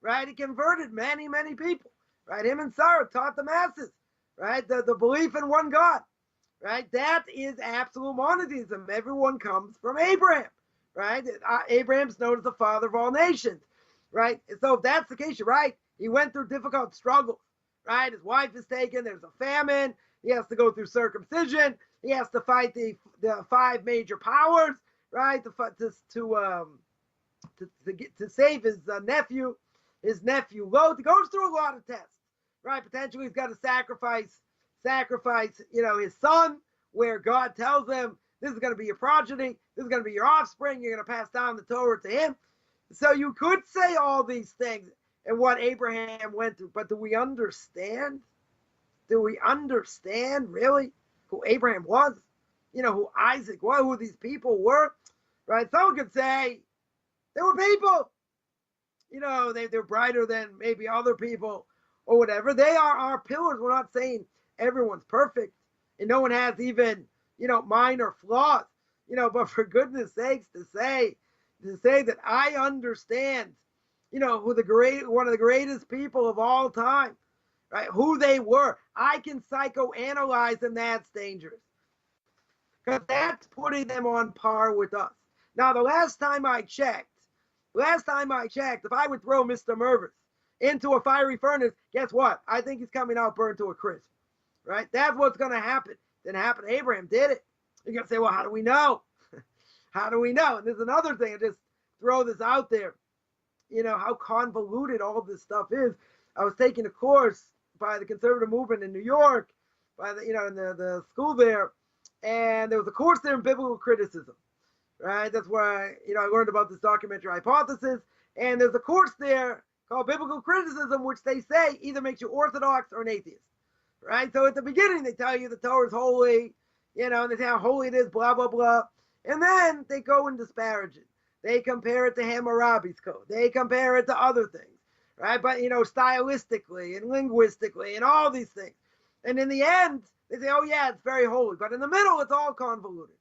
right? He converted many, many people, right? Him and Sarah taught the masses, right? The belief in one God, right? That is absolute monotheism. Everyone comes from Abraham, right? Abraham's known as the father of all nations, right? So if that's the case, you're right. He went through difficult struggles, right? His wife is taken. There's a famine. He has to go through circumcision. He has to fight the 5 major powers, right? To save his nephew Lot. He goes through a lot of tests, right? Potentially he's got to sacrifice, his son, where God tells him, this is going to be your progeny, this is going to be your offspring, you're going to pass down the Torah to him. So you could say all these things and what Abraham went through, but do we understand? Do we understand really who Abraham was? Who Isaac was, who these people were, right? Someone could say they were people, they're brighter than maybe other people or whatever. They are our pillars. We're not saying everyone's perfect and no one has even, minor flaws, but for goodness sakes, to say that I understand, who one of the greatest people of all time, right? Who they were. I can psychoanalyze them. That's dangerous. Because that's putting them on par with us. Now, the last time I checked, if I would throw Mr. Mervis into a fiery furnace, guess what? I think he's coming out burned to a crisp, right? That's what's going to happen. Didn't happen. Abraham did it. You're going to say, well, how do we know? How do we know? And there's another thing. I just throw this out there. How convoluted all this stuff is. I was taking a course by the conservative movement in New York, by the, in the school there, and there was a course there in biblical criticism, right? That's where I learned about this documentary hypothesis, and there's a course there called biblical criticism, which they say either makes you Orthodox or an atheist, right? So at the beginning, they tell you the Torah is holy, and they say how holy it is, blah, blah, blah. And then they go and disparage it. They compare it to Hammurabi's code. They compare it to other things, right? But, stylistically and linguistically and all these things. And in the end, they say, oh, yeah, it's very holy. But in the middle, it's all convoluted.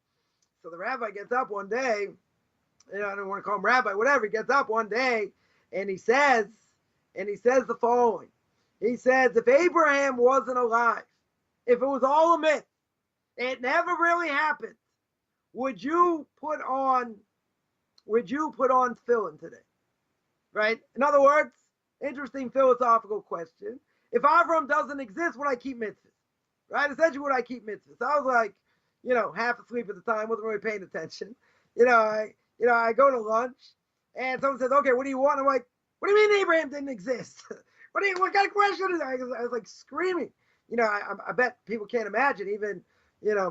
So the rabbi gets up one day, I don't want to call him rabbi, whatever. He gets up one day and he says the following. He says, if Abraham wasn't alive, if it was all a myth, it never really happened, would you put on tefillin today? Right? In other words, interesting philosophical question. If Avram doesn't exist, would I keep mitzvahs? Right? Essentially, would I keep mitzvahs? I was like, half asleep at the time, wasn't really paying attention. I go to lunch and someone says, okay, what do you want? I'm like, what do you mean Abraham didn't exist? What kind of question is that? I was like screaming. I bet people can't imagine, even,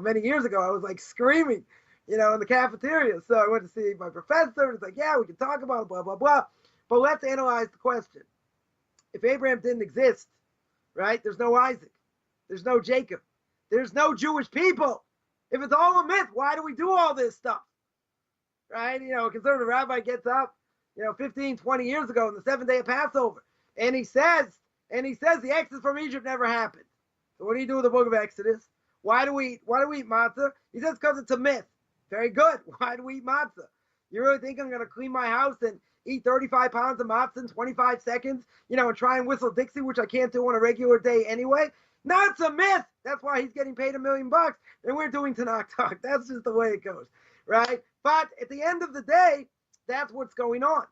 many years ago, I was like screaming, in the cafeteria. So I went to see my professor. And it's like, yeah, we can talk about it, blah, blah, blah. But let's analyze the question. If Abraham didn't exist, right, there's no Isaac. There's no Jacob. There's no Jewish people. If it's all a myth, why do we do all this stuff? Right? A conservative rabbi gets up, 15, 20 years ago on the 7th day of Passover. And he says the exodus from Egypt never happened. So what do you do with the book of Exodus? Why do we eat matzah? He says because it's a myth. Very good. Why do we eat matzah? You really think I'm going to clean my house and eat 35 pounds of matzah in 25 seconds, and try and whistle Dixie, which I can't do on a regular day anyway. No, it's a myth. That's why he's getting paid $1 million, and we're doing Tanakh talk. That's just the way it goes, right? But at the end of the day, that's what's going on,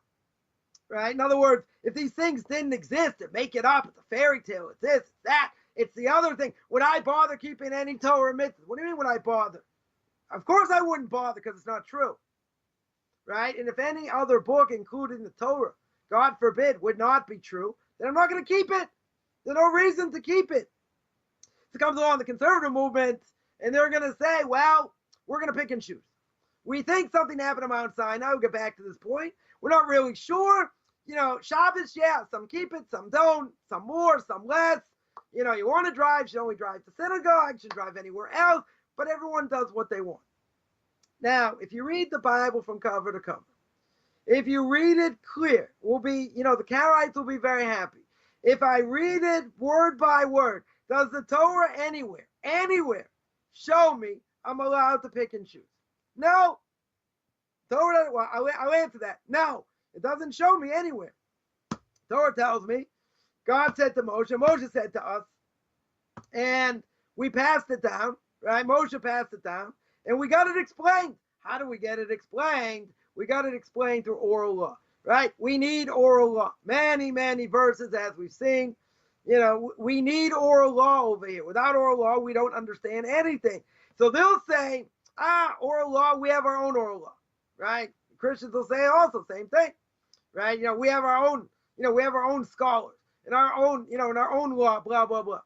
right? In other words, if these things didn't exist, and make it up, it's a fairy tale, it's this, it's that, it's the other thing. Would I bother keeping any Torah mitzvahs? What do you mean would I bother? Of course I wouldn't bother, because it's not true, right? And if any other book, including the Torah, God forbid, would not be true, then I'm not going to keep it. There's no reason to keep it. So comes along the conservative movement, and they're going to say, well, we're going to pick and choose. We think something happened on Mount Sinai. We'll get back to this point. We're not really sure. Shabbos, yeah, some keep it, some don't, some more, some less. You want to drive, you should only drive to synagogue, you should drive anywhere else, but everyone does what they want. Now, if you read the Bible from cover to cover, if you read it clear, the Karaites will be very happy. If I read it word by word, does the Torah anywhere show me I'm allowed to pick and choose? No. Torah, well, I'll answer that. No, it doesn't show me anywhere. Torah tells me, God said to Moshe, Moshe said to us, and we passed it down, right? Moshe passed it down, and we got it explained. How do we get it explained? We got it explained through oral law, right? We need oral law. Many, many verses, as we've seen. We need oral law over here. Without oral law, we don't understand anything. So they'll say, oral law, we have our own oral law, right? Christians will say also same thing, right? We have our own, we have our own scholars and our own, in our own law, blah, blah, blah.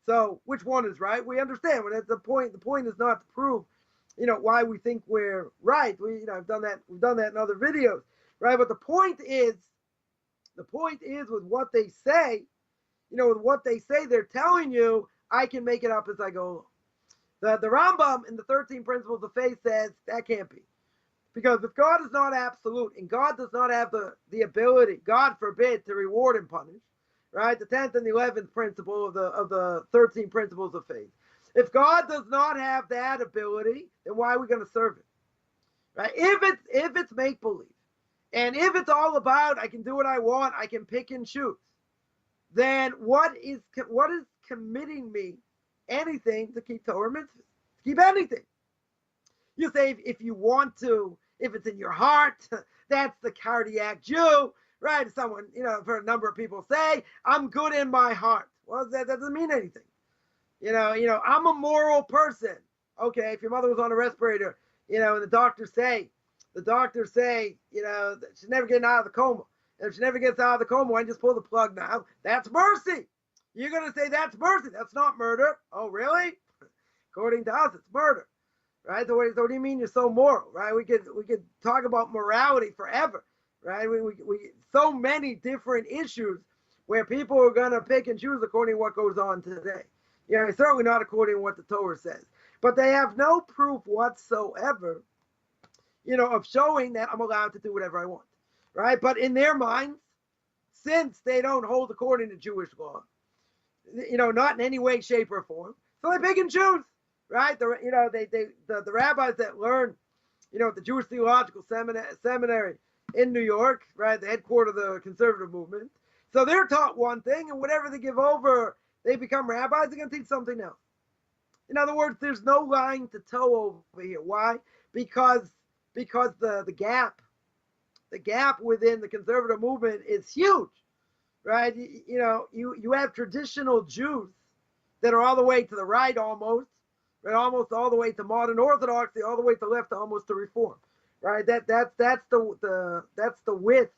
So which one is right? We understand. Well, that's the point. The point is not to prove, why we think we're right. We've done that in other videos, right? But the point is with what they say, with what they say, they're telling you, I can make it up as I go along. The Rambam in the 13 Principles of Faith says that can't be. Because if God is not absolute and God does not have the ability, God forbid, to reward and punish, right? The 10th and the 11th principle of the 13 Principles of Faith. If God does not have that ability, then why are we going to serve it? Right? If it's make-believe, and if it's all about I can do what I want, I can pick and choose, then what is committing me anything to keep Torah mitzvahs? To keep anything. You say if you want to, if it's in your heart, that's the cardiac Jew, right? Someone, I've heard a number of people say, I'm good in my heart. Well, that doesn't mean anything. I'm a moral person. Okay, if your mother was on a respirator, and the doctors say, she's never getting out of the coma. And if she never gets out of the coma, why don't you just pull the plug now? That's mercy. You're going to say that's mercy. That's not murder. Oh, really? According to us, it's murder. Right? So what do you mean you're so moral? Right? We could talk about morality forever. Right? We so many different issues where people are going to pick and choose according to what goes on today. Certainly not according to what the Torah says. But they have no proof whatsoever, of showing that I'm allowed to do whatever I want. Right? But in their minds, since they don't hold according to Jewish law, not in any way, shape, or form, so they pick and choose, right? The rabbis that learn, at the Jewish Theological Seminary in New York, right, the headquarters of the conservative movement, so they're taught one thing, and whatever they give over, they become rabbis, they're going to teach something else. In other words, there's no line to toe over here. Why? Because the gap within the conservative movement is huge, right? You have traditional Jews that are all the way to the right almost, right? Almost all the way to modern Orthodoxy, all the way to the left almost to Reform, right? That's the width,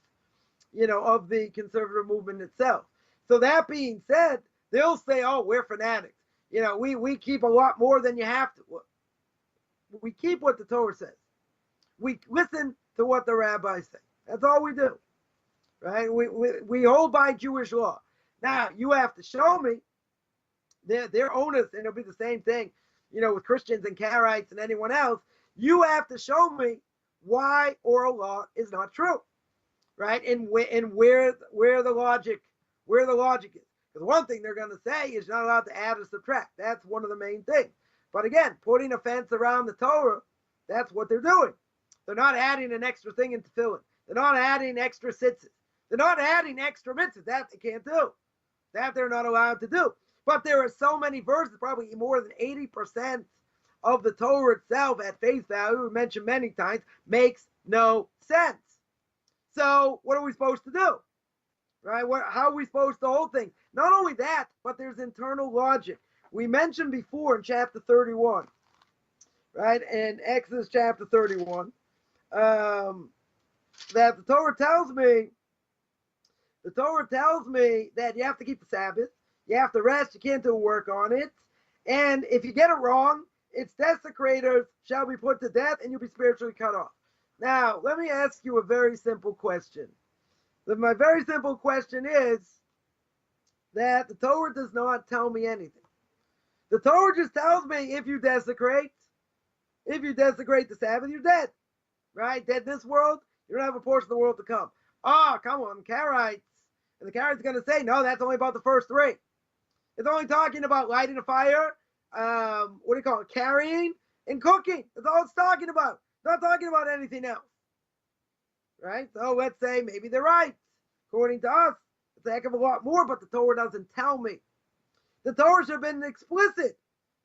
of the conservative movement itself. So that being said, they'll say, oh, we're fanatics. We keep a lot more than you have to. We keep what the Torah says. We listen to what the rabbis say. That's all we do, right? We hold by Jewish law. Now, you have to show me their onus, and it'll be the same thing, with Christians and Karaites and anyone else. You have to show me why oral law is not true, right? And where the logic is. Because one thing they're going to say is you're not allowed to add or subtract. That's one of the main things. But again, putting a fence around the Torah, that's what they're doing. They're not adding an extra thing into tefillin. They're not adding extra sitzes. They're not adding extra mitzvahs. That they can't do. That they're not allowed to do. But there are so many verses, probably more than 80% of the Torah itself at face value, we mentioned many times, makes no sense. So what are we supposed to do? Right? How are we supposed to hold things? Not only that, but there's internal logic. We mentioned before in chapter 31, right? In Exodus chapter 31, that the Torah tells me that you have to keep the Sabbath, you have to rest, you can't do work on it, and if you get it wrong, its desecrators shall be put to death, and you'll be spiritually cut off. Now, let me ask you a very simple question. My very simple question is that the Torah does not tell me anything. The Torah just tells me if you desecrate the Sabbath, you're dead. Right? Dead in this world, you don't have a portion of the world to come. Oh, come on, Karaites. And the Karaites are going to say, no, that's only about the first three. It's only talking about lighting a fire, carrying, and cooking. That's all it's talking about. It's not talking about anything else. Right? So let's say maybe they're right. According to us, it's a heck of a lot more, but the Torah doesn't tell me. The Torah should have been explicit,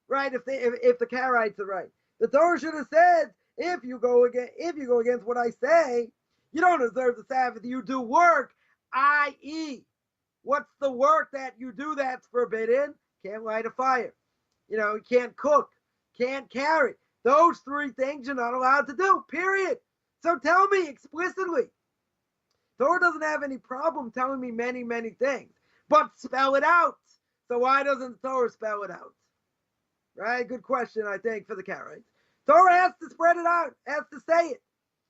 right? If the Karaites are right, the Torah should have said, if you go against what I say, you don't observe the Sabbath. You do work, i.e., what's the work that you do that's forbidden? Can't light a fire. You can't cook, can't carry. Those three things you're not allowed to do, period. So tell me explicitly. Torah doesn't have any problem telling me many, many things, but spell it out. So why doesn't the Torah spell it out? Right? Good question, I think, for the Karaites. Torah has to spread it out, has to say it.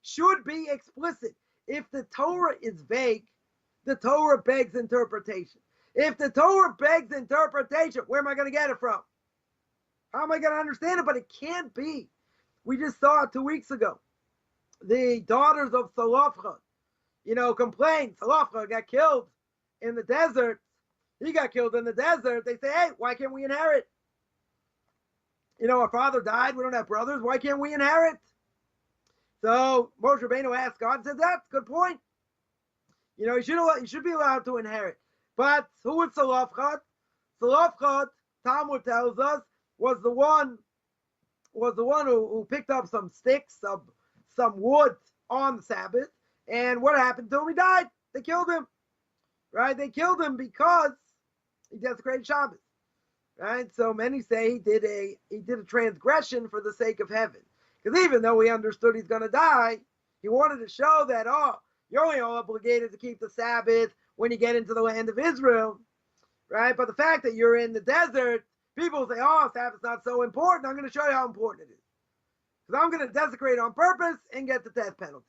Should be explicit. If the Torah is vague, the Torah begs interpretation. If the Torah begs interpretation, where am I going to get it from? How am I going to understand it? But it can't be. We just saw it 2 weeks ago. The daughters of Salafcha, complained. Salafcha got killed in the desert. He got killed in the desert. They say, hey, why can't we inherit? Our father died. We don't have brothers. Why can't we inherit? So Moshe Rabbeinu asked God, said, that's a good point. You should be allowed to inherit. But who was Salafcha? Salafcha, Talmud tells us, was the one who picked up some sticks, some wood on the Sabbath. And what happened to him? He died. They killed him. Right? They killed him because he desecrated Shabbos. Right? So many say he did a transgression for the sake of heaven. Because even though he understood he's going to die, he wanted to show that, you're only obligated to keep the Sabbath when you get into the land of Israel. Right? But the fact that you're in the desert, people say, Sabbath's not so important. I'm going to show you how important it is. Because I'm going to desecrate on purpose and get the death penalty.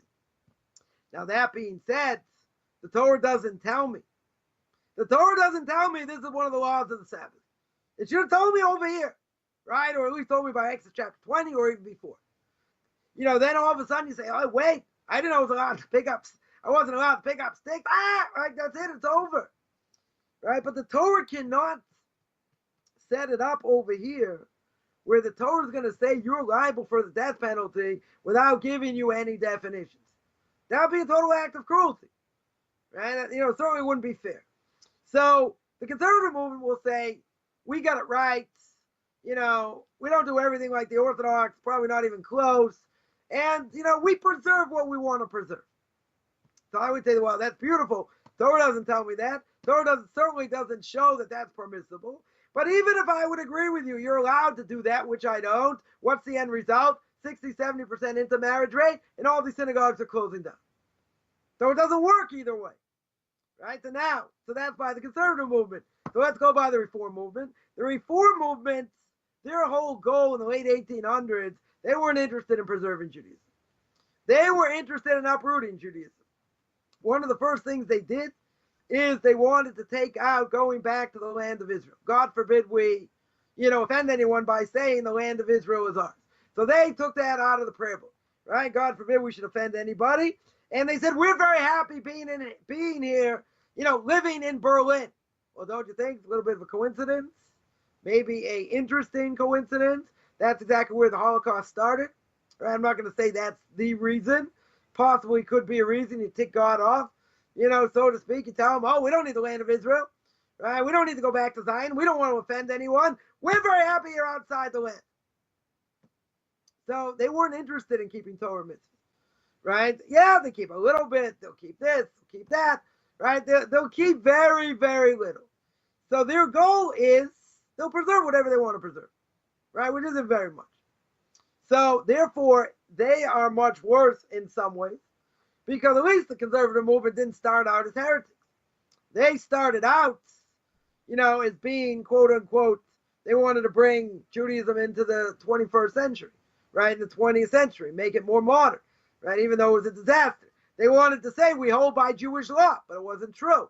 Now, that being said, the Torah doesn't tell me. The Torah doesn't tell me this is one of the laws of the Sabbath. It should have told me over here, right? Or at least told me by Exodus chapter 20 or even before. Then all of a sudden you say, oh, wait, I didn't know I was allowed to pick up, I wasn't allowed to pick up sticks. Right, that's it, it's over. Right? But the Torah cannot set it up over here where the Torah is going to say you're liable for the death penalty without giving you any definitions. That would be a total act of cruelty. Right? It certainly wouldn't be fair. So the conservative movement will say, we got it right. We don't do everything like the Orthodox, probably not even close. And, we preserve what we want to preserve. So I would say, well, that's beautiful. Torah doesn't tell me that. Torah certainly doesn't show that that's permissible. But even if I would agree with you, you're allowed to do that, which I don't. What's the end result? 60-70% intermarriage rate, and all these synagogues are closing down. So it doesn't work either way. Right? So that's by the conservative movement. So let's go by the Reform movement. The Reform movement, their whole goal in the late 1800s, they weren't interested in preserving Judaism. They were interested in uprooting Judaism. One of the first things they did is they wanted to take out going back to the land of Israel. God forbid we, offend anyone by saying the land of Israel is ours. So they took that out of the prayer book, right? God forbid we should offend anybody. And they said, we're very happy being here, living in Berlin. Well, don't you think it's a little bit of a coincidence? Maybe a interesting coincidence. That's exactly where the Holocaust started. Right? I'm not going to say that's the reason, possibly could be a reason you tick God off, so to speak. You tell him, oh, we don't need the land of Israel, right? We don't need to go back to Zion. We don't want to offend anyone. We're very happy you're outside the land. So they weren't interested in keeping Torah mitzvahs, right? Yeah, they keep a little bit. They'll keep this, they'll keep that, right? They'll keep very, very little. So their goal is they'll preserve whatever they want to preserve, right? Which isn't very much. So therefore, they are much worse in some ways, because at least the conservative movement didn't start out as heretics. They started out, as being, quote unquote, they wanted to bring Judaism into the 21st century, right? In the 20th century, make it more modern, right? Even though it was a disaster. They wanted to say we hold by Jewish law, but it wasn't true,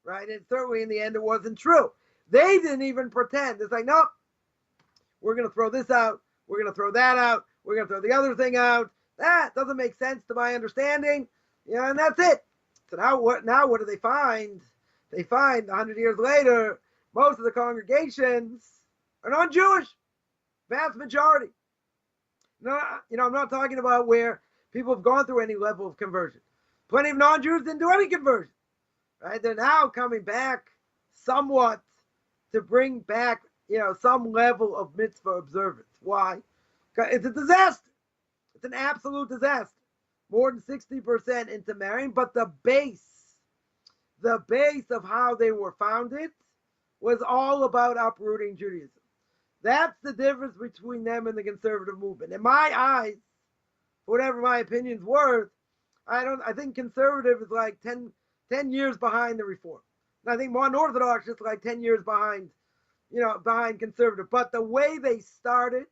right? And certainly in the end, it wasn't true. They didn't even pretend. It's like, nope, we're going to throw this out. We're going to throw that out. We're going to throw the other thing out. That doesn't make sense to my understanding. And that's it. So now what do they find? They find 100 years later, most of the congregations are non-Jewish. Vast majority. No, I'm not talking about where people have gone through any level of conversion. Plenty of non-Jews didn't do any conversion. Right? They're now coming back somewhat to bring back, some level of mitzvah observance. Why? Because it's a disaster. It's an absolute disaster. More than 60% into marrying, but the base of how they were founded was all about uprooting Judaism. That's the difference between them and the conservative movement. In my eyes, whatever my opinion's worth, I think conservative is like 10 years behind the reform. And I think modern Orthodox is like 10 years behind, behind conservative. But the way they started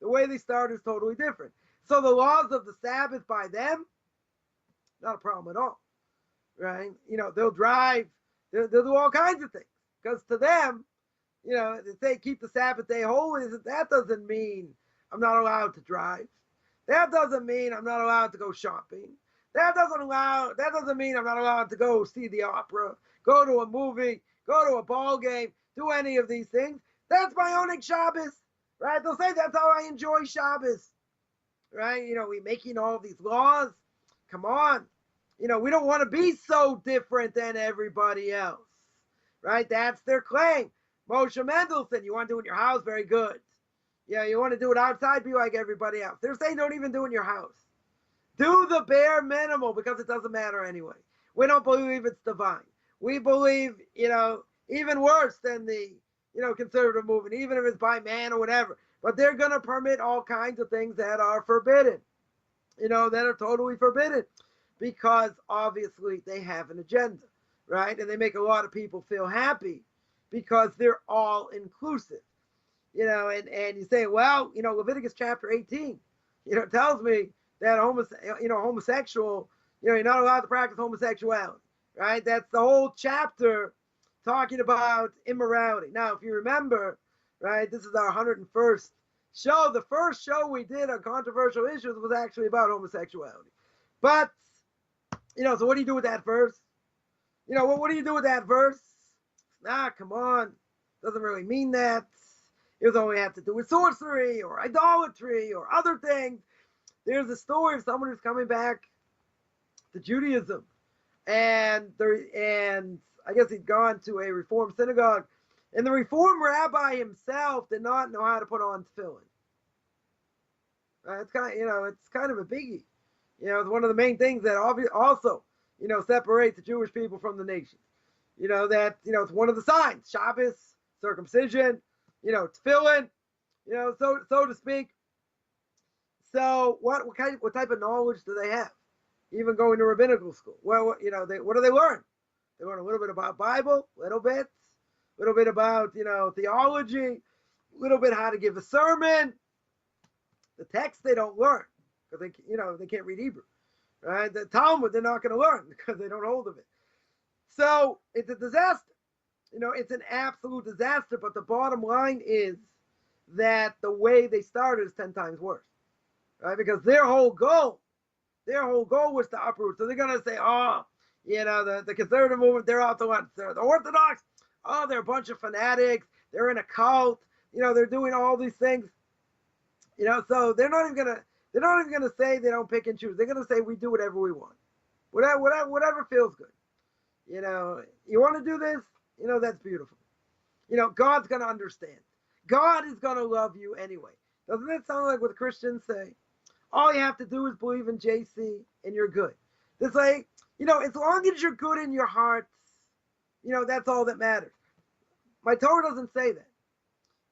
is totally different. So the laws of the Sabbath by them, not a problem at all, right? They'll drive, they'll do all kinds of things. Because to them, if they keep the Sabbath day holy, that doesn't mean I'm not allowed to drive. That doesn't mean I'm not allowed to go shopping. That doesn't mean I'm not allowed to go see the opera, go to a movie, go to a ball game, do any of these things. That's my own Shabbos, right? They'll say that's how I enjoy Shabbos, right? We making all these laws. Come on. We don't want to be so different than everybody else, right? That's their claim. Moshe Mendelssohn, you want to do it in your house? Very good. Yeah, you want to do it outside? Be like everybody else. They're saying don't even do it in your house. Do the bare minimum because it doesn't matter anyway. We don't believe it's divine. We believe, even worse than the, conservative movement, even if it's by man or whatever. But they're going to permit all kinds of things that are forbidden, that are totally forbidden because obviously they have an agenda, right? And they make a lot of people feel happy because they're all inclusive, and you say, well, Leviticus chapter 18, tells me that homosexual, you're not allowed to practice homosexuality, right? That's the whole chapter talking about immorality. Now, if you remember, right, this is our 101st show. The first show we did on controversial issues was actually about homosexuality. But, so what do you do with that verse? What do you do with that verse? Come on. Doesn't really mean that. It only have to do with sorcery or idolatry or other things. There's a story of someone who's coming back to Judaism, and I guess he'd gone to a Reform synagogue, and the Reform rabbi himself did not know how to put on tefillin. It's kind of a biggie. It's one of the main things that also separates the Jewish people from the nation. It's one of the signs: Shabbos, circumcision, tefillin, so to speak. So what type of knowledge do they have? Even going to rabbinical school. Well, what do they learn? They learn a little bit about Bible, a little bit about, theology, a little bit how to give a sermon. The text they don't learn because they can't read Hebrew, right? The Talmud they're not going to learn because they don't hold of it. So it's a disaster. It's an absolute disaster. But the bottom line is that the way they started is 10 times worse, right? Because their whole goal was to uproot. So they're going to say, the conservative movement, they're out to lunch. The Orthodox, they're a bunch of fanatics. They're in a cult. They're doing all these things. So they're not even going to They're not even going to say they don't pick and choose. They're going to say we do whatever we want. Whatever feels good. You know, you want to do this, you know, that's beautiful. You know, God's going to understand. God is going to love you anyway. Doesn't that sound like what Christians say? All you have to do is believe in JC and you're good. It's like, you know, as long as you're good in your heart, you know, that's all that matters. My Torah doesn't say that.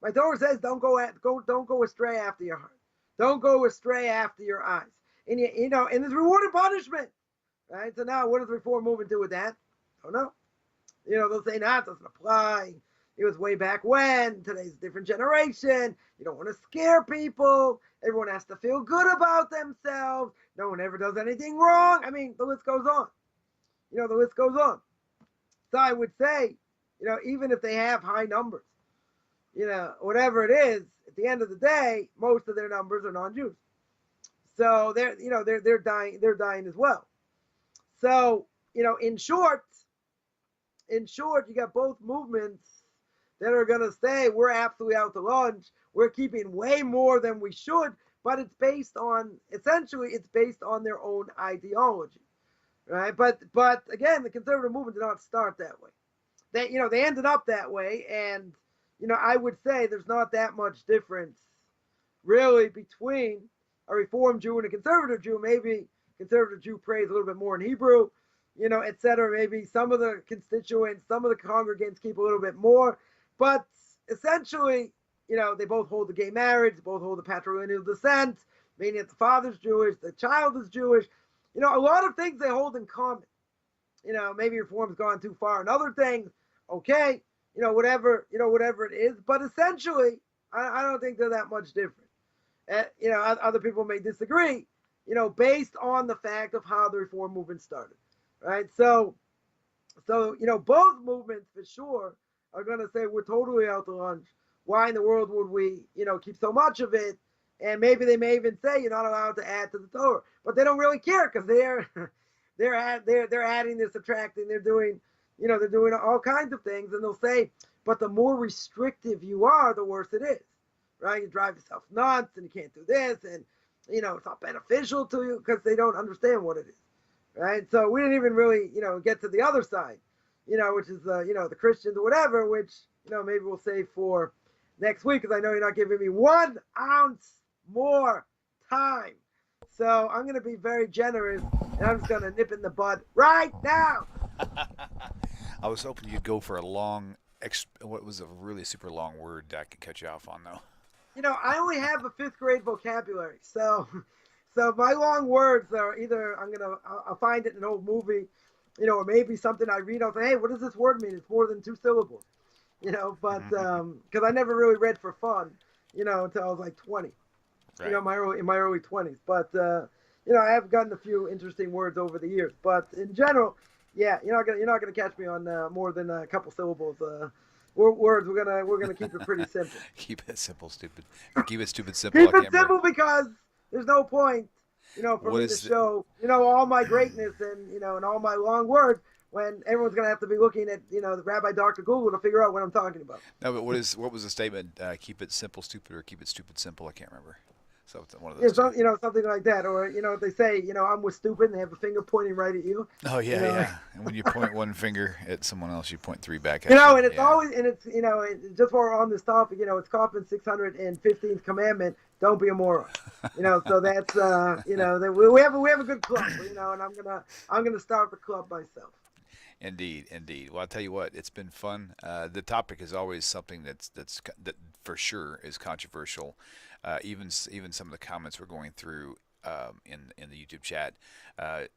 My Torah says don't go astray after your heart. Don't go astray after your eyes. And you know, and there's reward and punishment. Right? So now what does Reform movement do with that? Don't know. You know, they'll say, nah, it doesn't apply. It was way back when. Today's a different generation. You don't want to scare people. Everyone has to feel good about themselves. No one ever does anything wrong. I mean, the list goes on. You know, the list goes on. So I would say, you know, even if they have high numbers, you know, whatever it is, at the end of the day, most of their numbers are non-Jews. So they're dying as well. So, you know, in short, you got both movements that are going to say we're absolutely out to lunch. We're keeping way more than we should, but it's based on their own ideology, right? But again, the conservative movement did not start that way. They ended up that way, and you know, I would say there's not that much difference really between a Reformed Jew and a conservative Jew. Maybe conservative Jew prays a little bit more in Hebrew, you know, etc. Maybe some of the constituents, some of the congregants keep a little bit more, but essentially, you know, they both hold the gay marriage, they both hold the patrilineal descent, meaning that the father's Jewish, the child is Jewish. You know, a lot of things they hold in common. You know, maybe Reform's gone too far in other things. Okay, whatever it is. But essentially, I don't think they're that much different. You know, other people may disagree, you know, based on the fact of how the Reform movement started, right? So you know, both movements for sure are going to say we're totally out to lunch. Why in the world would we, you know, keep so much of it? And maybe they may even say you're not allowed to add to the Torah, but they don't really care because they're adding, they're subtracting, they're doing all kinds of things, and they'll say, but the more restrictive you are, the worse it is, right? You drive yourself nuts, and you can't do this, and you know it's not beneficial to you because they don't understand what it is, right? So we didn't even really, you know, get to the other side, you know, which is you know, the Christians or whatever, which, you know, maybe we'll save for next week because I know you're not giving me 1 ounce more time. So I'm going to be very generous, and I'm just going to nip in the bud right now.
I was hoping you'd go for a long, what was a really super long word that I could cut you off on, though.
You know, I only have a 5th grade vocabulary, so my long words are either I'll find it in an old movie, you know, or maybe something I read. I'll say, hey, what does this word mean? It's more than 2 syllables, you know. But because I never really read for fun, you know, until I was like 20. Right. You know, in my early 20s. But you know, I have gotten a few interesting words over the years. But in general, yeah, you're not gonna catch me on more than a couple syllables. Words. We're gonna keep it pretty simple.
Keep it simple, stupid. Or keep it stupid, simple.
Keep it simple because there's no point, you know, for me to show, you know, all my greatness and, you know, and all my long words when everyone's gonna have to be looking at, you know, the Rabbi Dr. Google to figure out what I'm talking about.
No, but what was the statement? Keep it simple, stupid, or keep it stupid, simple? I can't remember. So one of those.
Yeah, you know, something like that, or you know, they say, you know, I'm with stupid, and they have a finger pointing right at you.
Oh yeah,
you know?
yeah. And when you point one finger at someone else, you point 3 back at
you know, and it's always, and it's, you know, just while we're on this topic, you know, it's Coffman's 615th commandment: don't be a moron. You know, so that's you know, we have a good club, you know, and I'm gonna start the club myself.
Indeed. Well, I'll tell you what, it's been fun. The topic is always something that for sure is controversial. Even some of the comments we're going through in the YouTube chat,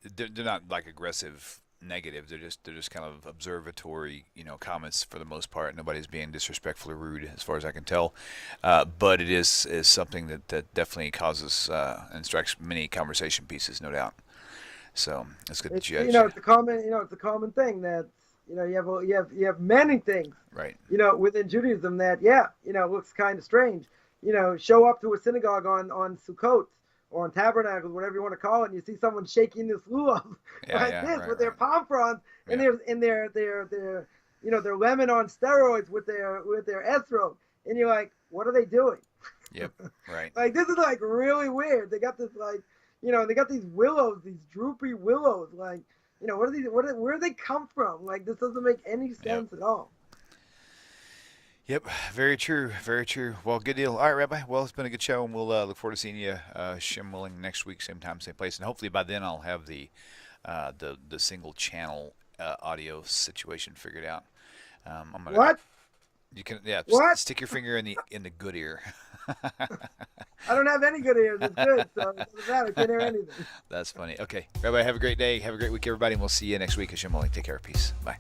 they're not like aggressive negative. They're just kind of observatory, you know, comments for the most part. Nobody's being disrespectful or rude, as far as I can tell. But it is something that definitely causes and strikes many conversation pieces, no doubt. So it's good to judge.
You know, it's a common thing that, you know, you have many things,
right,
you know, within Judaism that, yeah, you know, looks kind of strange. You know, show up to a synagogue on Sukkot or on Tabernacles, whatever you want to call it, and you see someone shaking this lulav with their palm fronds and their you know, their lemon on steroids with their esrog, and you're like, what are they doing?
Yep. Right.
Like, this is like really weird. They got this like, they got these willows, these droopy willows. Like, what are these? Where do they come from? Like, this doesn't make any
Yep.
sense at all.
Yep. Very true. Very true. Well, good deal. All right, Rabbi. Well, it's been a good show, and we'll look forward to seeing you, Shem willing, next week, same time, same place, and hopefully by then I'll have the single channel audio situation figured out. I'm gonna.
What?
You can
What?
stick your finger in the good ear.
I don't have any good ears. It's good, so it doesn't matter. I can't hear anything.
That's funny. Okay, Rabbi, have a great day. Have a great week, everybody, and we'll see you next week. Hashem willing. Take care. Peace. Bye.